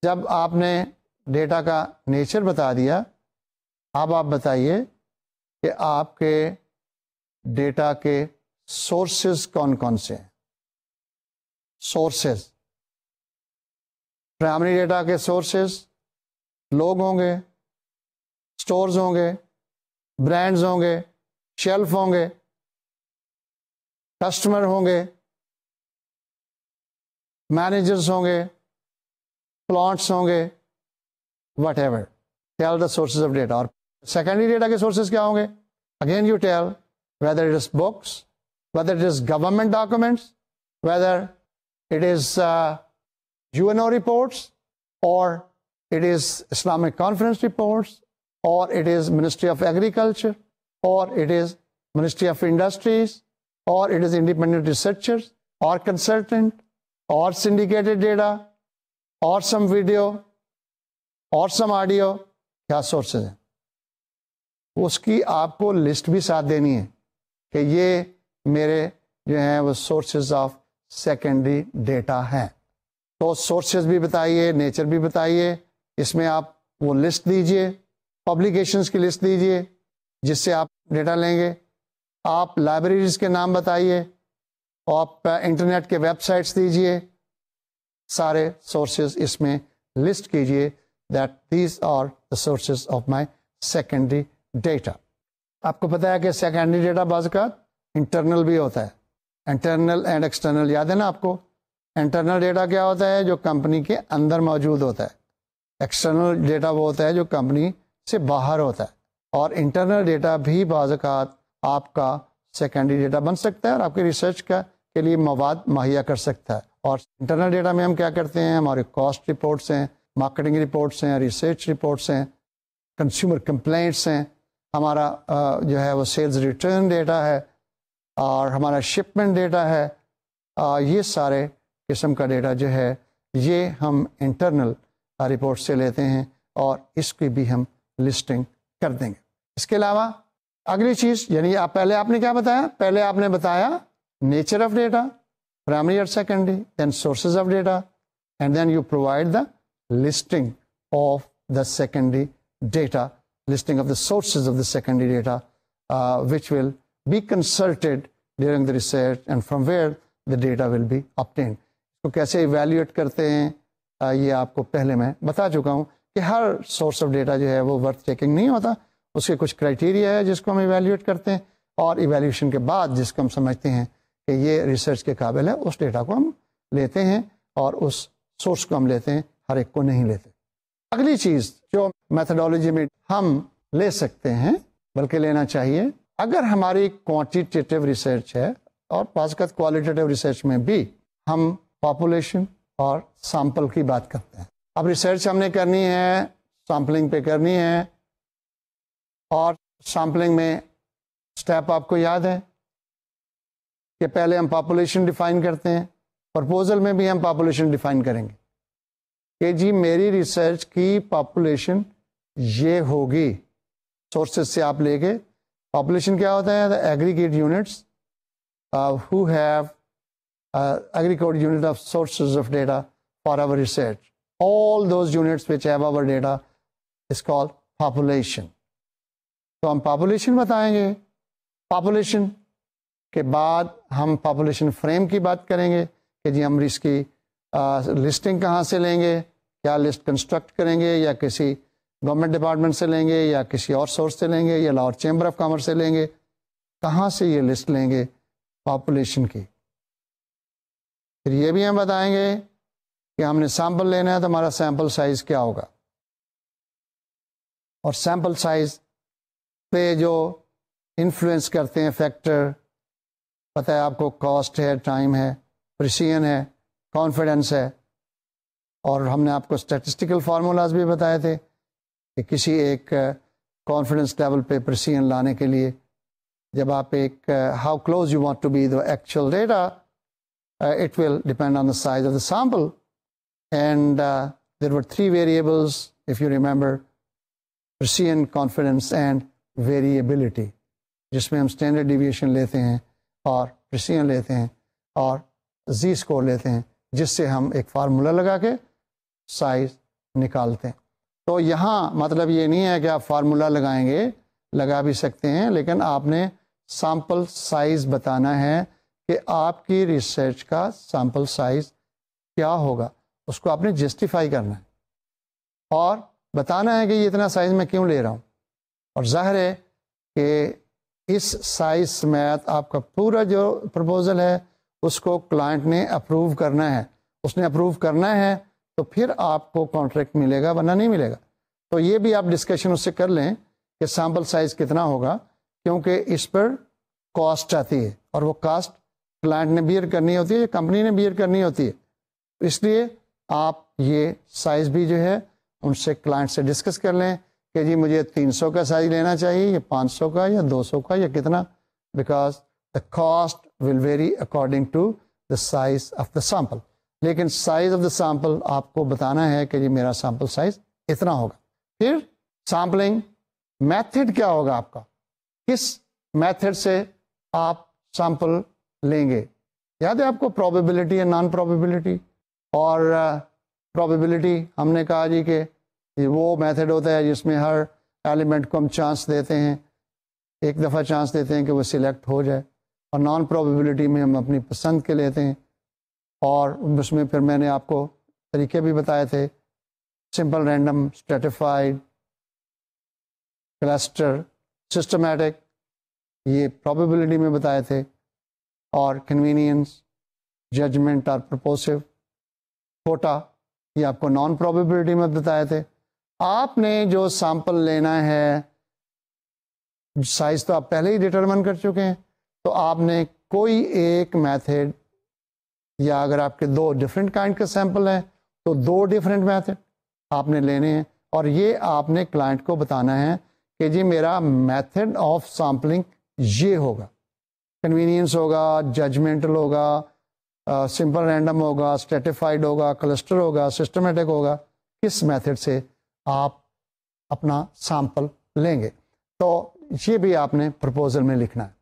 S1: جب آپ نے ڈیٹا کا نیچر بتا دیا، اب آپ بتائیے کہ آپ کے ڈیٹا کے سورسز کون کون سے ہیں. سورسز پرائمری ڈیٹا کے سورسز لوگ ہوں گے، سٹورز ہوں گے، برانڈز ہوں گے، شیلف ہوں گے، کسٹمر ہوں گے، مینیجرز ہوں گے، پلانٹس ہوں گے، whatever. Tell the sources of data. اور secondary data کے sources کیا ہوں گے؟ Again you tell whether it is books, whether it is government documents, whether it is UNO reports, or it is Islamic Conference reports, or it is Ministry of Agriculture, or it is Ministry of Industries, or it is independent researchers, or consultant, or syndicated data, or some video, or some audio. کیا sources ہیں؟ اس کی آپ کو list بھی ساتھ دینی ہے کہ یہ میرے جو ہیں وہ سورسز آف سیکنڈری ڈیٹا ہیں. تو سورسز بھی بتائیے، نیچر بھی بتائیے، اس میں آپ وہ لسٹ دیجئے، پبلیکیشنز کی لسٹ دیجئے جس سے آپ ڈیٹا لیں گے. آپ لائبریریز کے نام بتائیے، آپ انٹرنیٹ کے ویب سائٹس دیجئے، سارے سورسز اس میں لسٹ کیجئے that these are the sources of my secondary data. آپ کو پتا ہے کہ secondary data بعض اوقات انٹرنل بھی ہوتا ہے. انٹرنل اینڈ ایکسٹرنل یاد ہے نا آپ کو؟ انٹرنل ڈیٹا کیا ہوتا ہے؟ جو کمپنی کے اندر موجود ہوتا ہے. ایکسٹرنل ڈیٹا وہ ہوتا ہے جو کمپنی سے باہر ہوتا ہے. اور انٹرنل ڈیٹا بھی بعض اوقات آپ کا سیکنڈری ڈیٹا بن سکتا ہے اور آپ کے ریسرچ کے لیے مواد مہیا کر سکتا ہے. اور انٹرنل ڈیٹا میں ہم کیا کرتے ہیں؟ ہمارے کاسٹ رپورٹس ہیں، مارکیٹنگ رپورٹس ہیں، ریسرچ رپورٹس ہیں، کنزیومر کمپلینٹس ہیں، ہمارا جو ہے وہ سیلز ریٹرن ڈیٹا ہے، اور ہمارا شپمنٹ ڈیٹا ہے. یہ سارے قسم کا ڈیٹا جو ہے یہ ہم انٹرنل رپورٹ سے لیتے ہیں اور اس کی بھی ہم لسٹنگ کر دیں گے. اس کے علاوہ اگلی چیز، یعنی پہلے آپ نے کیا بتایا؟ پہلے آپ نے بتایا نیچر آف ڈیٹا، پرائمری اور secondary, then sources of data, and then you provide the listing of the secondary data, listing of the sources of the secondary data, which will be consulted during the research and from where the data will be obtained. تو کیسے evaluate کرتے ہیں یہ آپ کو پہلے میں بتا چکا ہوں کہ ہر سورس آف ڈیٹا جو ہے وہ ورتھ ٹیکنگ نہیں ہوتا، اس کے کچھ کرائٹیریا ہے جس کو ہم ایویلیویٹ کرتے ہیں، اور ایویلیویشن کے بعد جس کو ہم سمجھتے ہیں کہ یہ ریسرچ کے قابل ہے اس ڈیٹا کو ہم لیتے ہیں اور اس سورس کو ہم لیتے ہیں، ہر ایک کو نہیں لیتے. اگلی چیز جو میتھڈالوجی میں ہم لے سکتے ہیں بلکہ لینا چاہیے، اگر ہماری کوانٹیٹیو ریسرچ ہے اور بعض اوقات کوالٹیٹیو ریسرچ میں بھی ہم پاپولیشن اور سیمپل کی بات کرتے ہیں. اب ریسرچ ہم نے کرنی ہے، سیمپلنگ پہ کرنی ہے، اور سیمپلنگ میں اسٹیپ آپ کو یاد ہے کہ پہلے ہم پاپولیشن ڈیفائن کرتے ہیں. پرپوزل میں بھی ہم پاپولیشن ڈیفائن کریں گے کہ جی میری ریسرچ کی پاپولیشن یہ ہوگی. سورسز سے آپ لے کے پاپولیشن کیا ہوتا ہے؟ Aggregate units who have aggregate unit of sources of data for our research. All those units which have our data is called population. تو ہم پاپولیشن بتائیں گے. پاپولیشن کے بعد ہم پاپولیشن فریم کی بات کریں گے کہ جی ہم اس کی لسٹنگ کہاں سے لیں گے، کیا لسٹ کنسٹرکٹ کریں گے، یا کسی گورنمنٹ ڈپارٹمنٹ سے لیں گے، یا کسی اور سورس سے لیں گے، یا لاہور چیمبر آف کامرس سے لیں گے، کہاں سے یہ لسٹ لیں گے پاپولیشن کی. پھر یہ بھی ہم بتائیں گے کہ ہم نے سیمپل لینا ہے تو ہمارا سیمپل سائز کیا ہوگا، اور سیمپل سائز پہ جو انفلوئنس کرتے ہیں فیکٹر پتہ ہے آپ کو، کاسٹ ہے، ٹائم ہے، پریسیژن ہے، کانفیڈنس ہے. اور ہم نے آپ کو اسٹیٹسٹیکل فارمولاز بھی بتائے تھے کہ کسی ایک کانفیڈنس لیول پہ پریسیژن لانے کے لیے جب آپ ایک how close you want to be the actual data, it will depend on the size of the sample. And there were 3 variables if you remember, precision, confidence and variability, جس میں ہم اسٹینڈرڈ ڈیویشن لیتے ہیں اور precision لیتے ہیں اور z score لیتے ہیں، جس سے ہم ایک فارمولا لگا کے سائز نکالتے ہیں. تو یہاں مطلب یہ نہیں ہے کہ آپ فارمولا لگائیں گے، لگا بھی سکتے ہیں، لیکن آپ نے سیمپل سائز بتانا ہے کہ آپ کی ریسرچ کا سیمپل سائز کیا ہوگا، اس کو آپ نے جسٹیفائی کرنا ہے اور بتانا ہے کہ یہ اتنا سائز میں کیوں لے رہا ہوں. اور ظاہر ہے کہ اس سائز سمیت آپ کا پورا جو پرپوزل ہے اس کو کلائنٹ نے اپروو کرنا ہے. اس نے اپروو کرنا ہے تو پھر آپ کو کانٹریکٹ ملے گا، ورنہ نہیں ملے گا. تو یہ بھی آپ ڈسکشن اس سے کر لیں کہ سیمپل سائز کتنا ہوگا، کیونکہ اس پر کاسٹ آتی ہے اور وہ کاسٹ کلائنٹ نے بیئر کرنی ہوتی ہے یا کمپنی نے بیئر کرنی ہوتی ہے. اس لیے آپ یہ سائز بھی جو ہے ان سے کلائنٹ سے ڈسکس کر لیں کہ جی مجھے 300 کا سائز لینا چاہیے یا 500 کا یا 200 کا یا کتنا، because the cost will vary according to the size of the sample. لیکن سائز آف دا سیمپل آپ کو بتانا ہے کہ جی میرا سیمپل سائز اتنا ہوگا. پھر سیمپلنگ میتھڈ کیا ہوگا آپ کا، کس میتھڈ سے آپ سیمپل لیں گے. یاد ہے آپ کو پروبیبلٹی یا نان پروبیبلٹی، اور پروبیبلٹی ہم نے کہا جی کہ وہ میتھڈ ہوتا ہے جس میں ہر ایلیمنٹ کو ہم چانس دیتے ہیں، ایک دفعہ چانس دیتے ہیں کہ وہ سلیکٹ ہو جائے، اور نان پروبیبلٹی میں ہم اپنی پسند کے لیتے ہیں. اور اس میں پھر میں نے آپ کو طریقے بھی بتائے تھے، simple random, stratified, cluster, systematic, یہ پروبیبلٹی میں بتائے تھے، اور کنوینئنس، ججمنٹ اور پرپوسو، کوٹا، یہ آپ کو نان پروبیبلٹی میں بتائے تھے. آپ نے جو سیمپل لینا ہے سائز تو آپ پہلے ہی ڈٹرمن کر چکے ہیں، تو آپ نے کوئی ایک میتھڈ، یا اگر آپ کے 2 ڈفرینٹ کائنڈ کے سیمپل ہیں تو 2 ڈفرینٹ میتھڈ آپ نے لینے ہیں، اور یہ آپ نے کلائنٹ کو بتانا ہے کہ جی میرا میتھڈ آف سیمپلنگ یہ ہوگا. کنوینئنس ہوگا، ججمنٹل ہوگا، سمپل رینڈم ہوگا، اسٹریٹیفائڈ ہوگا، کلسٹر ہوگا، سسٹمیٹک ہوگا. کس میتھڈ سے آپ اپنا سیمپل لیں گے، تو یہ بھی آپ نے پرپوزل میں لکھنا ہے.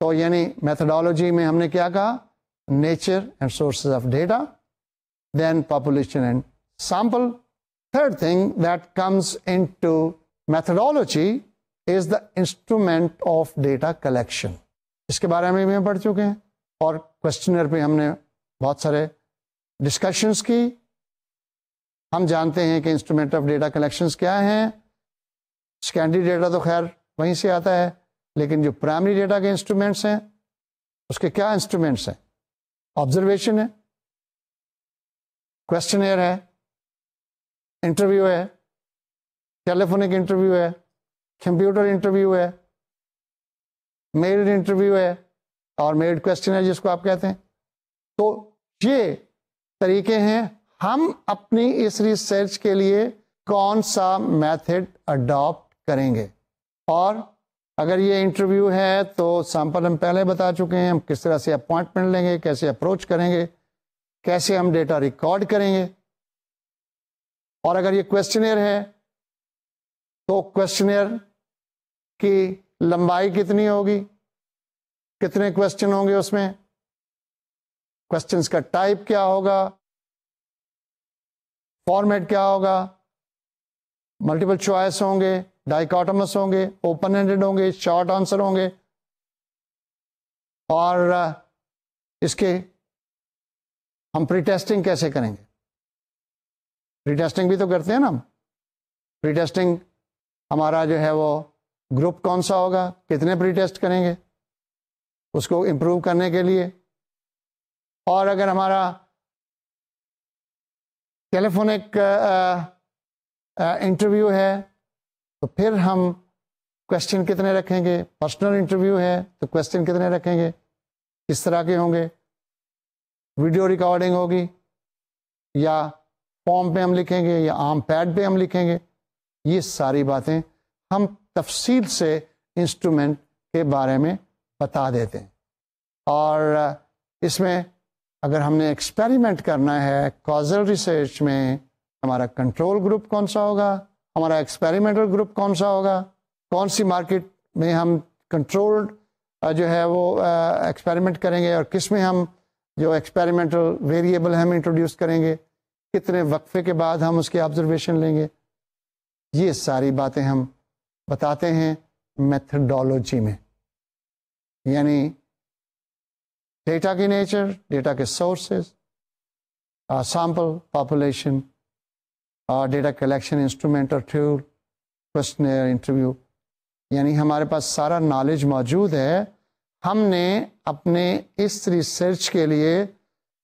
S1: تو یعنی میتھڈالوجی میں ہم نے کیا کہا، nature and sources of data, then population and sample. Third thing that comes into methodology is the instrument of data collection. اس کے بارے میں بھی ہم پڑھ چکے ہیں، اور کوشچنر پہ ہم نے بہت سارے ڈسکشنز کی. ہم جانتے ہیں کہ انسٹرومنٹ آف ڈیٹا کلیکشنز کیا ہیں. سیکنڈری ڈیٹا تو خیر وہیں سے آتا ہے، لیکن جو پرائمری ڈیٹا کے انسٹرومنٹس ہیں اس کے کیا انسٹرومنٹس ہیں، آبزرویشن ہے، کوشچنر ہے، انٹرویو ہے، ٹیلیفونک انٹرویو ہے، کمپیوٹر انٹرویو ہے، میلڈ انٹرویو ہے، اور میلڈ کوشچنر جس کو آپ کہتے ہیں. تو یہ طریقے ہیں ہم اپنی اس ریسرچ کے لیے کون سا میتھڈ اڈاپٹ کریں گے. اور اگر یہ انٹرویو ہے تو سیمپل ہم پہلے بتا چکے ہیں، ہم کس طرح سے اپوائنٹمنٹ لیں گے، کیسے اپروچ کریں گے، کیسے ہم ڈیٹا ریکارڈ کریں گے. اور اگر یہ کوشچنر ہے تو کوشچنر کی لمبائی کتنی ہوگی، کتنے کوشچن ہوں گے اس میں، کوشچنس کا ٹائپ کیا ہوگا، فارمیٹ کیا ہوگا، ملٹیپل چوائس ہوں گے، ڈائیکاٹمس ہوں گے، اوپن اینڈڈ ہوں گے، شارٹ آنسر ہوں گے. اور اس کے ہم پری ٹیسٹنگ کیسے کریں گے. پری ٹیسٹنگ بھی تو کرتے ہیں نا ہم. پری ٹیسٹنگ ہمارا جو ہے وہ گروپ کون سا ہوگا، کتنے پری ٹیسٹ کریں گے اس کو امپروو کرنے کے لیے. اور اگر ہمارا ٹیلیفونک انٹرویو ہے تو پھر ہم کوشچن کتنے رکھیں گے. پرسنل انٹرویو ہے تو کوشچن کتنے رکھیں گے، کس طرح کے ہوں گے، ویڈیو ریکارڈنگ ہوگی یا فارم پہ ہم لکھیں گے یا عام پیڈ پہ ہم لکھیں گے. یہ ساری باتیں ہم تفصیل سے انسٹرومنٹ کے بارے میں بتا دیتے ہیں. اور اس میں اگر ہم نے ایکسپیریمنٹ کرنا ہے کازل ریسرچ میں، ہمارا کنٹرول گروپ کون سا ہوگا، ہمارا ایکسپیریمنٹل گروپ کون سا ہوگا، کون سی مارکیٹ میں ہم کنٹرول جو ہے وہ ایکسپیریمنٹ کریں گے، اور کس میں ہم جو ایکسپیریمنٹل ویریبل ہم انٹروڈیوس کریں گے، کتنے وقفے کے بعد ہم اس کی آبزرویشن لیں گے. یہ ساری باتیں ہم بتاتے ہیں میتھڈالوجی میں. یعنی ڈیٹا کی نیچر، ڈیٹا کے sources, sample, population, data collection instrument اور ٹول، کوشچنر، انٹرویو. یعنی ہمارے پاس سارا نالج موجود ہے. ہم نے اپنے اس ریسرچ کے لیے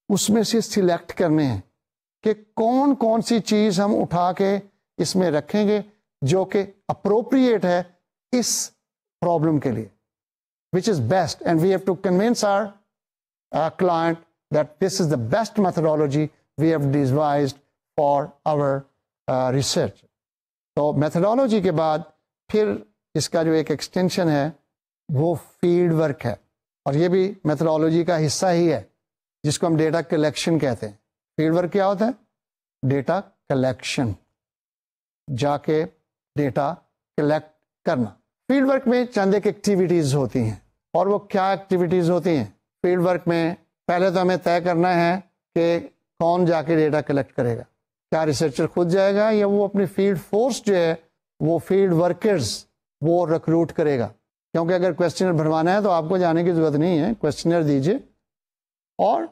S1: اس میں سے سلیکٹ کرنے ہیں کہ کون کون سی چیز ہم اٹھا کے اس میں رکھیں گے جو کہ اپروپریٹ ہے اس پرابلم کے لیے, which is best, and we have to convince our client that this is the best methodology we have devised for our research. تو میتھڈالوجی کے بعد پھر اس کا جو ایک ایکسٹینشن ہے وہ فیلڈ ورک ہے, اور یہ بھی میتھڈالوجی کا حصہ ہی ہے جس کو ہم ڈیٹا کلیکشن کہتے ہیں. فیلڈ ورک کیا ہوتا ہے؟ ڈیٹا کلیکشن, جا کے ڈیٹا کلیکٹ کرنا. فیلڈ ورک میں چند ایک ایکٹیویٹیز ہوتی ہیں, اور وہ کیا ایکٹیویٹیز ہوتی ہیں؟ فیلڈ ورک میں پہلے تو ہمیں طے کرنا ہے کہ کون جا کے ڈیٹا کلیکٹ کرے گا. کیا ریسرچر خود جائے گا یا وہ اپنی فیلڈ فورس جو ہے وہ فیلڈ ورکرز وہ ریکروٹ کرے گا؟ کیونکہ اگر کویسچنر بھروانا ہے تو آپ کو جانے کی ضرورت نہیں ہے, کویسچنر دیجیے اور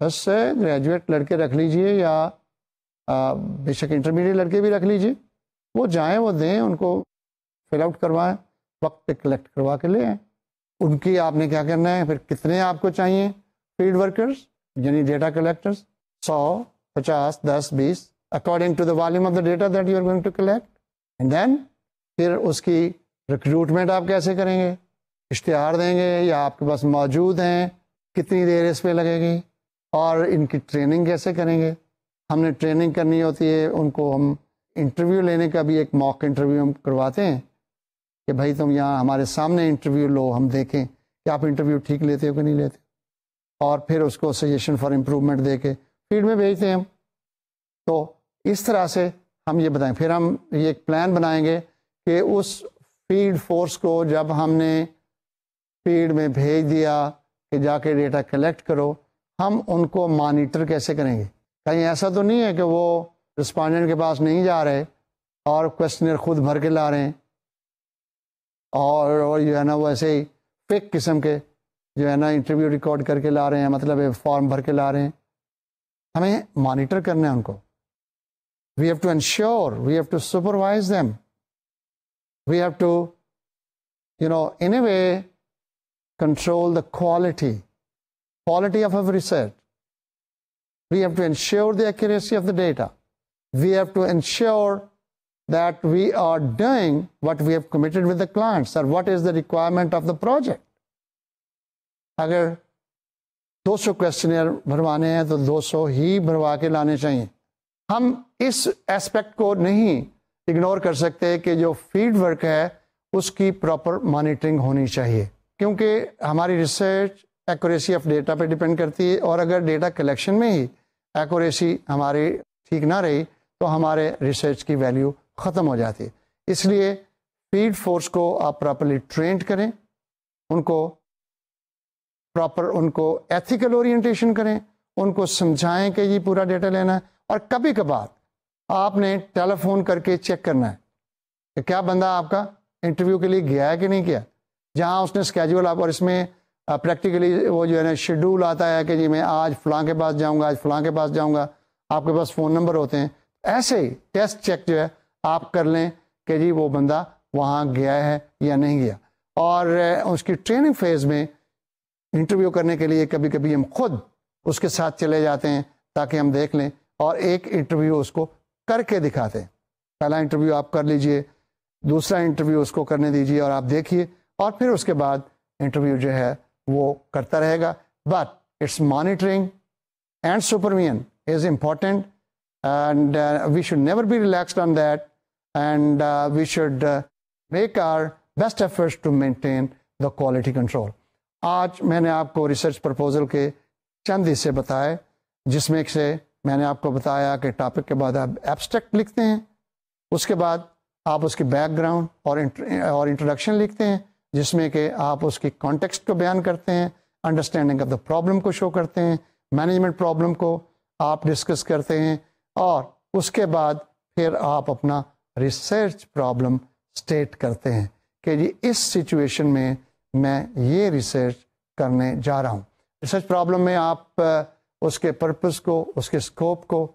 S1: بس گریجویٹ لڑکے رکھ لیجئے یا بے شک انٹرمیڈیٹ لڑکے بھی رکھ لیجئے, وہ جائیں, وہ دیں, ان کو فل آؤٹ کروائیں, وقت پہ کلیکٹ کروا کے لے آئیں. ان کی آپ نے کیا کرنا ہے, پھر کتنے آپ کو چاہیے فیلڈ ورکرز یعنی data collectors? 100, 50, 10, 20 according to the volume of the data that you are going to collect. And then پھر اس کی ریکروٹمنٹ آپ کیسے کریں گے؟ اشتہار دیں گے یا آپ کے پاس موجود ہیں؟ کتنی دیر اس پہ لگے گی؟ اور ان کی ٹریننگ کیسے کریں گے؟ ہم نے ٹریننگ کرنی ہوتی ہے, ان کو ہم انٹرویو لینے کا بھی ایک موک انٹرویو ہم کرواتے ہیں کہ بھائی تم یہاں ہمارے سامنے انٹرویو لو, ہم دیکھیں کہ آپ انٹرویو ٹھیک لیتے ہو کہ نہیں لیتے, اور پھر اس کو سجیشن فار امپروومنٹ دے کے فیلڈ میں بھیجتے ہیں ہم. تو اس طرح سے ہم یہ بتائیں, پھر ہم یہ ایک پلان بنائیں گے کہ اس فیلڈ فورس کو جب ہم نے فیلڈ میں بھیج دیا کہ جا کے ڈیٹا کلیکٹ کرو, ہم ان کو مانیٹر کیسے کریں گے؟ کہیں ایسا تو نہیں ہے کہ وہ رسپونڈنٹ کے پاس نہیں جا رہے اور کویسچنر خود بھر کے لا رہے ہیں اور جو ہے نا وہ ایسے ہی فیک قسم کے جو ہے نا انٹرویو ریکارڈ کر کے لا رہے ہیں, مطلب فارم بھر کے لا رہے ہیں. ہمیں مانیٹر کرنا ہے ان کو. We have to ensure, we have to supervise them, we have to in a way control the quality of our research. We have to ensure the accuracy of the data. We have to ensure that we are doing what we have committed with the clients or what is the requirement of the project. اگر 200 کویسچنر بھروانے ہیں تو 200 ہی بھروا کے لانے چاہیے. ہم اس aspect کو نہیں ignore کر سکتے کہ جو فیلڈ ورک ہے اس کی پراپر مانیٹرنگ ہونی چاہیے, کیونکہ ہماری ریسرچ ایکوریسی آف ڈیٹا پہ ڈپینڈ کرتی ہے, اور اگر ڈیٹا کلیکشن میں ہی ایکوریسی ہماری ٹھیک نہ رہی تو ہمارے ریسرچ کی ویلیو ختم ہو جاتی ہے. اس لیے فیلڈ فورس کو آپ پراپرلی ٹرینڈ کریں, ان کو پراپر ان کو ایتھیکل اورینٹیشن کریں, ان کو سمجھائیں کہ یہ پورا ڈیٹا لینا ہے. اور کبھی کبھار آپ نے ٹیلی فون کر کے چیک کرنا ہے کہ کیا بندہ آپ کا انٹرویو کے لیے گیا ہے کہ نہیں گیا. جہاں اس نے اسکیجول آپ, اور اس میں پریکٹیکلی وہ جو ہے نا شیڈول آتا ہے کہ جی میں آج فلاں کے پاس جاؤں گا, آج فلاں کے پاس جاؤں گا, آپ کے پاس فون نمبر ہوتے ہیں. ایسے ہی ٹیسٹ چیک جو ہے آپ کر لیں کہ جی وہ بندہ وہاں گیا ہے یا نہیں گیا. اور اس کی ٹریننگ فیز میں انٹرویو کرنے کے لیے کبھی کبھی ہم خود اس کے ساتھ چلے جاتے ہیں تاکہ ہم دیکھ لیں اور ایک انٹرویو اس کو کر کے دکھاتے ہیں. پہلا انٹرویو آپ کر لیجئے, دوسرا انٹرویو اس کو کرنے دیجئے اور آپ دیکھیے, اور پھر اس کے بعد انٹرویو جو ہے وہ کرتا رہے گا. But its monitoring and supervision is important, and we should never be relaxed on that, and we should make our best efforts to maintain the quality control. آج میں نے آپ کو ریسرچ پرپوزل کے چند حصے بتائے, جس میں سے میں نے آپ کو بتایا کہ ٹاپک کے بعد آپ ایبسٹریکٹ لکھتے ہیں, اس کے بعد آپ اس کی بیک گراؤنڈ اور انٹروڈکشن لکھتے ہیں جس میں کہ آپ اس کی کانٹیکسٹ کو بیان کرتے ہیں, انڈرسٹینڈنگ آف دا پرابلم کو شو کرتے ہیں, مینجمنٹ پرابلم کو آپ ڈسکس کرتے ہیں, اور اس کے بعد پھر آپ اپنا ریسرچ پرابلم اسٹیٹ کرتے ہیں کہ جی اس سچویشن میں میں یہ ریسرچ کرنے جا رہا ہوں. ریسرچ پرابلم میں آپ اس کے پرپس کو, اس کے اسکوپ کو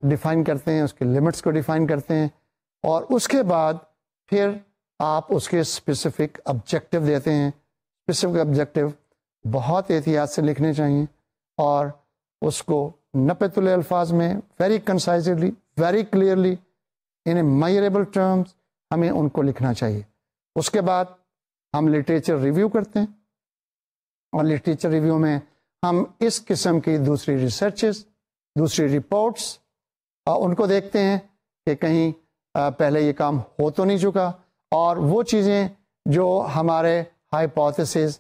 S1: ڈیفائن کرتے ہیں, اس کے لمٹس کو ڈیفائن کرتے ہیں, اور اس کے بعد پھر آپ اس کے اسپیسیفک آبجیکٹو دیتے ہیں. اسپیسیفک آبجیکٹو بہت احتیاط سے لکھنے چاہیے اور اس کو نپے تلے الفاظ میں very concisely, very clearly in measurable terms ہمیں ان کو لکھنا چاہیے. اس کے بعد ہم لٹریچر ریویو کرتے ہیں اور لٹریچر ریویو میں ہم اس قسم کی دوسری ریسرچز، دوسری رپورٹس ان کو دیکھتے ہیں کہ کہیں پہلے یہ کام ہو تو نہیں چکا، اور وہ چیزیں جو ہمارے ہائپوتھیسز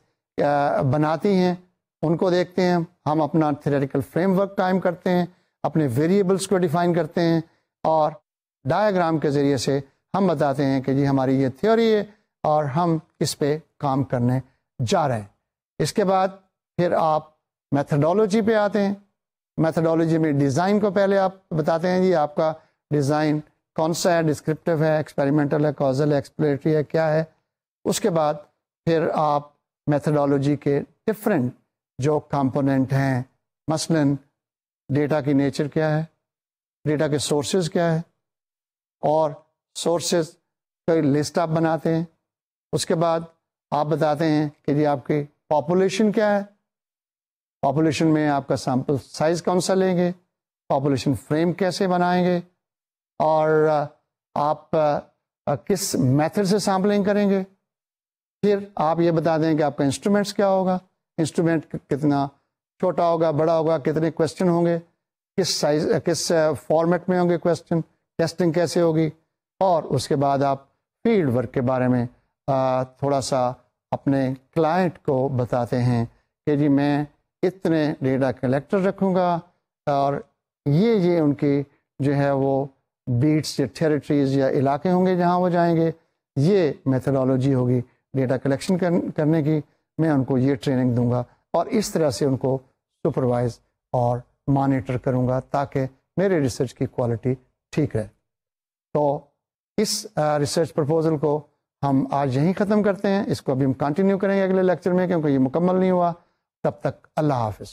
S1: بناتی ہیں ان کو دیکھتے ہیں. ہم اپنا تھیوریٹیکل فریم ورک قائم کرتے ہیں، اپنے ویریبلس کو ڈیفائن کرتے ہیں، اور ڈائیگرام کے ذریعے سے ہم بتاتے ہیں کہ جی ہماری یہ تھیوری ہے اور ہم اس پہ کام کرنے جا رہے ہیں. اس کے بعد پھر آپ میتھڈالوجی پہ آتے ہیں. میتھڈالوجی میں ڈیزائن کو پہلے آپ بتاتے ہیں جی آپ کا ڈیزائن کون سا ہے، ڈسکرپٹیو ہے، ایکسپیریمنٹل ہے، کازل ہے، ایکسپلوریٹری ہے، کیا ہے. اس کے بعد پھر آپ میتھڈالوجی کے ڈفرینٹ جو کمپوننٹ ہیں، مثلا ڈیٹا کی نیچر کیا ہے، ڈیٹا کے سورسز کیا ہے، اور سورسز کی لسٹ آپ بناتے ہیں. اس کے بعد آپ بتاتے ہیں کہ جی آپ کی پاپولیشن کیا ہے، پاپولیشن میں آپ کا سیمپل سائز کون سا لیں گے، پاپولیشن فریم کیسے بنائیں گے، اور آپ کس میتھڈ سے سیمپلنگ کریں گے. پھر آپ یہ بتا دیں کہ آپ کا انسٹرومنٹس کیا ہوگا، انسٹرومنٹ کتنا چھوٹا ہوگا، بڑا ہوگا، کتنے کویسچن ہوں گے، کس سائز کس فارمیٹ میں ہوں گے کویسچن، ٹیسٹنگ کیسے ہوگی. اور اس کے بعد آپ فیلڈ ورک کے بارے میں تھوڑا سا اپنے کلائنٹ کو بتاتے ہیں کہ جی میں اتنے ڈیٹا کلیکٹر رکھوں گا اور یہ ان کی جو ہے وہ بیٹس یا ٹیریٹریز یا علاقے ہوں گے جہاں وہ جائیں گے، یہ میتھڈالوجی ہوگی ڈیٹا کلیکشن کرنے کی، میں ان کو یہ ٹریننگ دوں گا اور اس طرح سے ان کو سپروائز اور مانیٹر کروں گا تاکہ میرے ریسرچ کی کوالٹی ٹھیک رہے. تو اس ریسرچ پرپوزل کو ہم آج یہیں ختم کرتے ہیں. اس کو ابھی ہم کنٹینیو کریں گے اگلے لیکچر میں کیونکہ یہ مکمل نہیں ہوا. تب تک اللہ حافظ.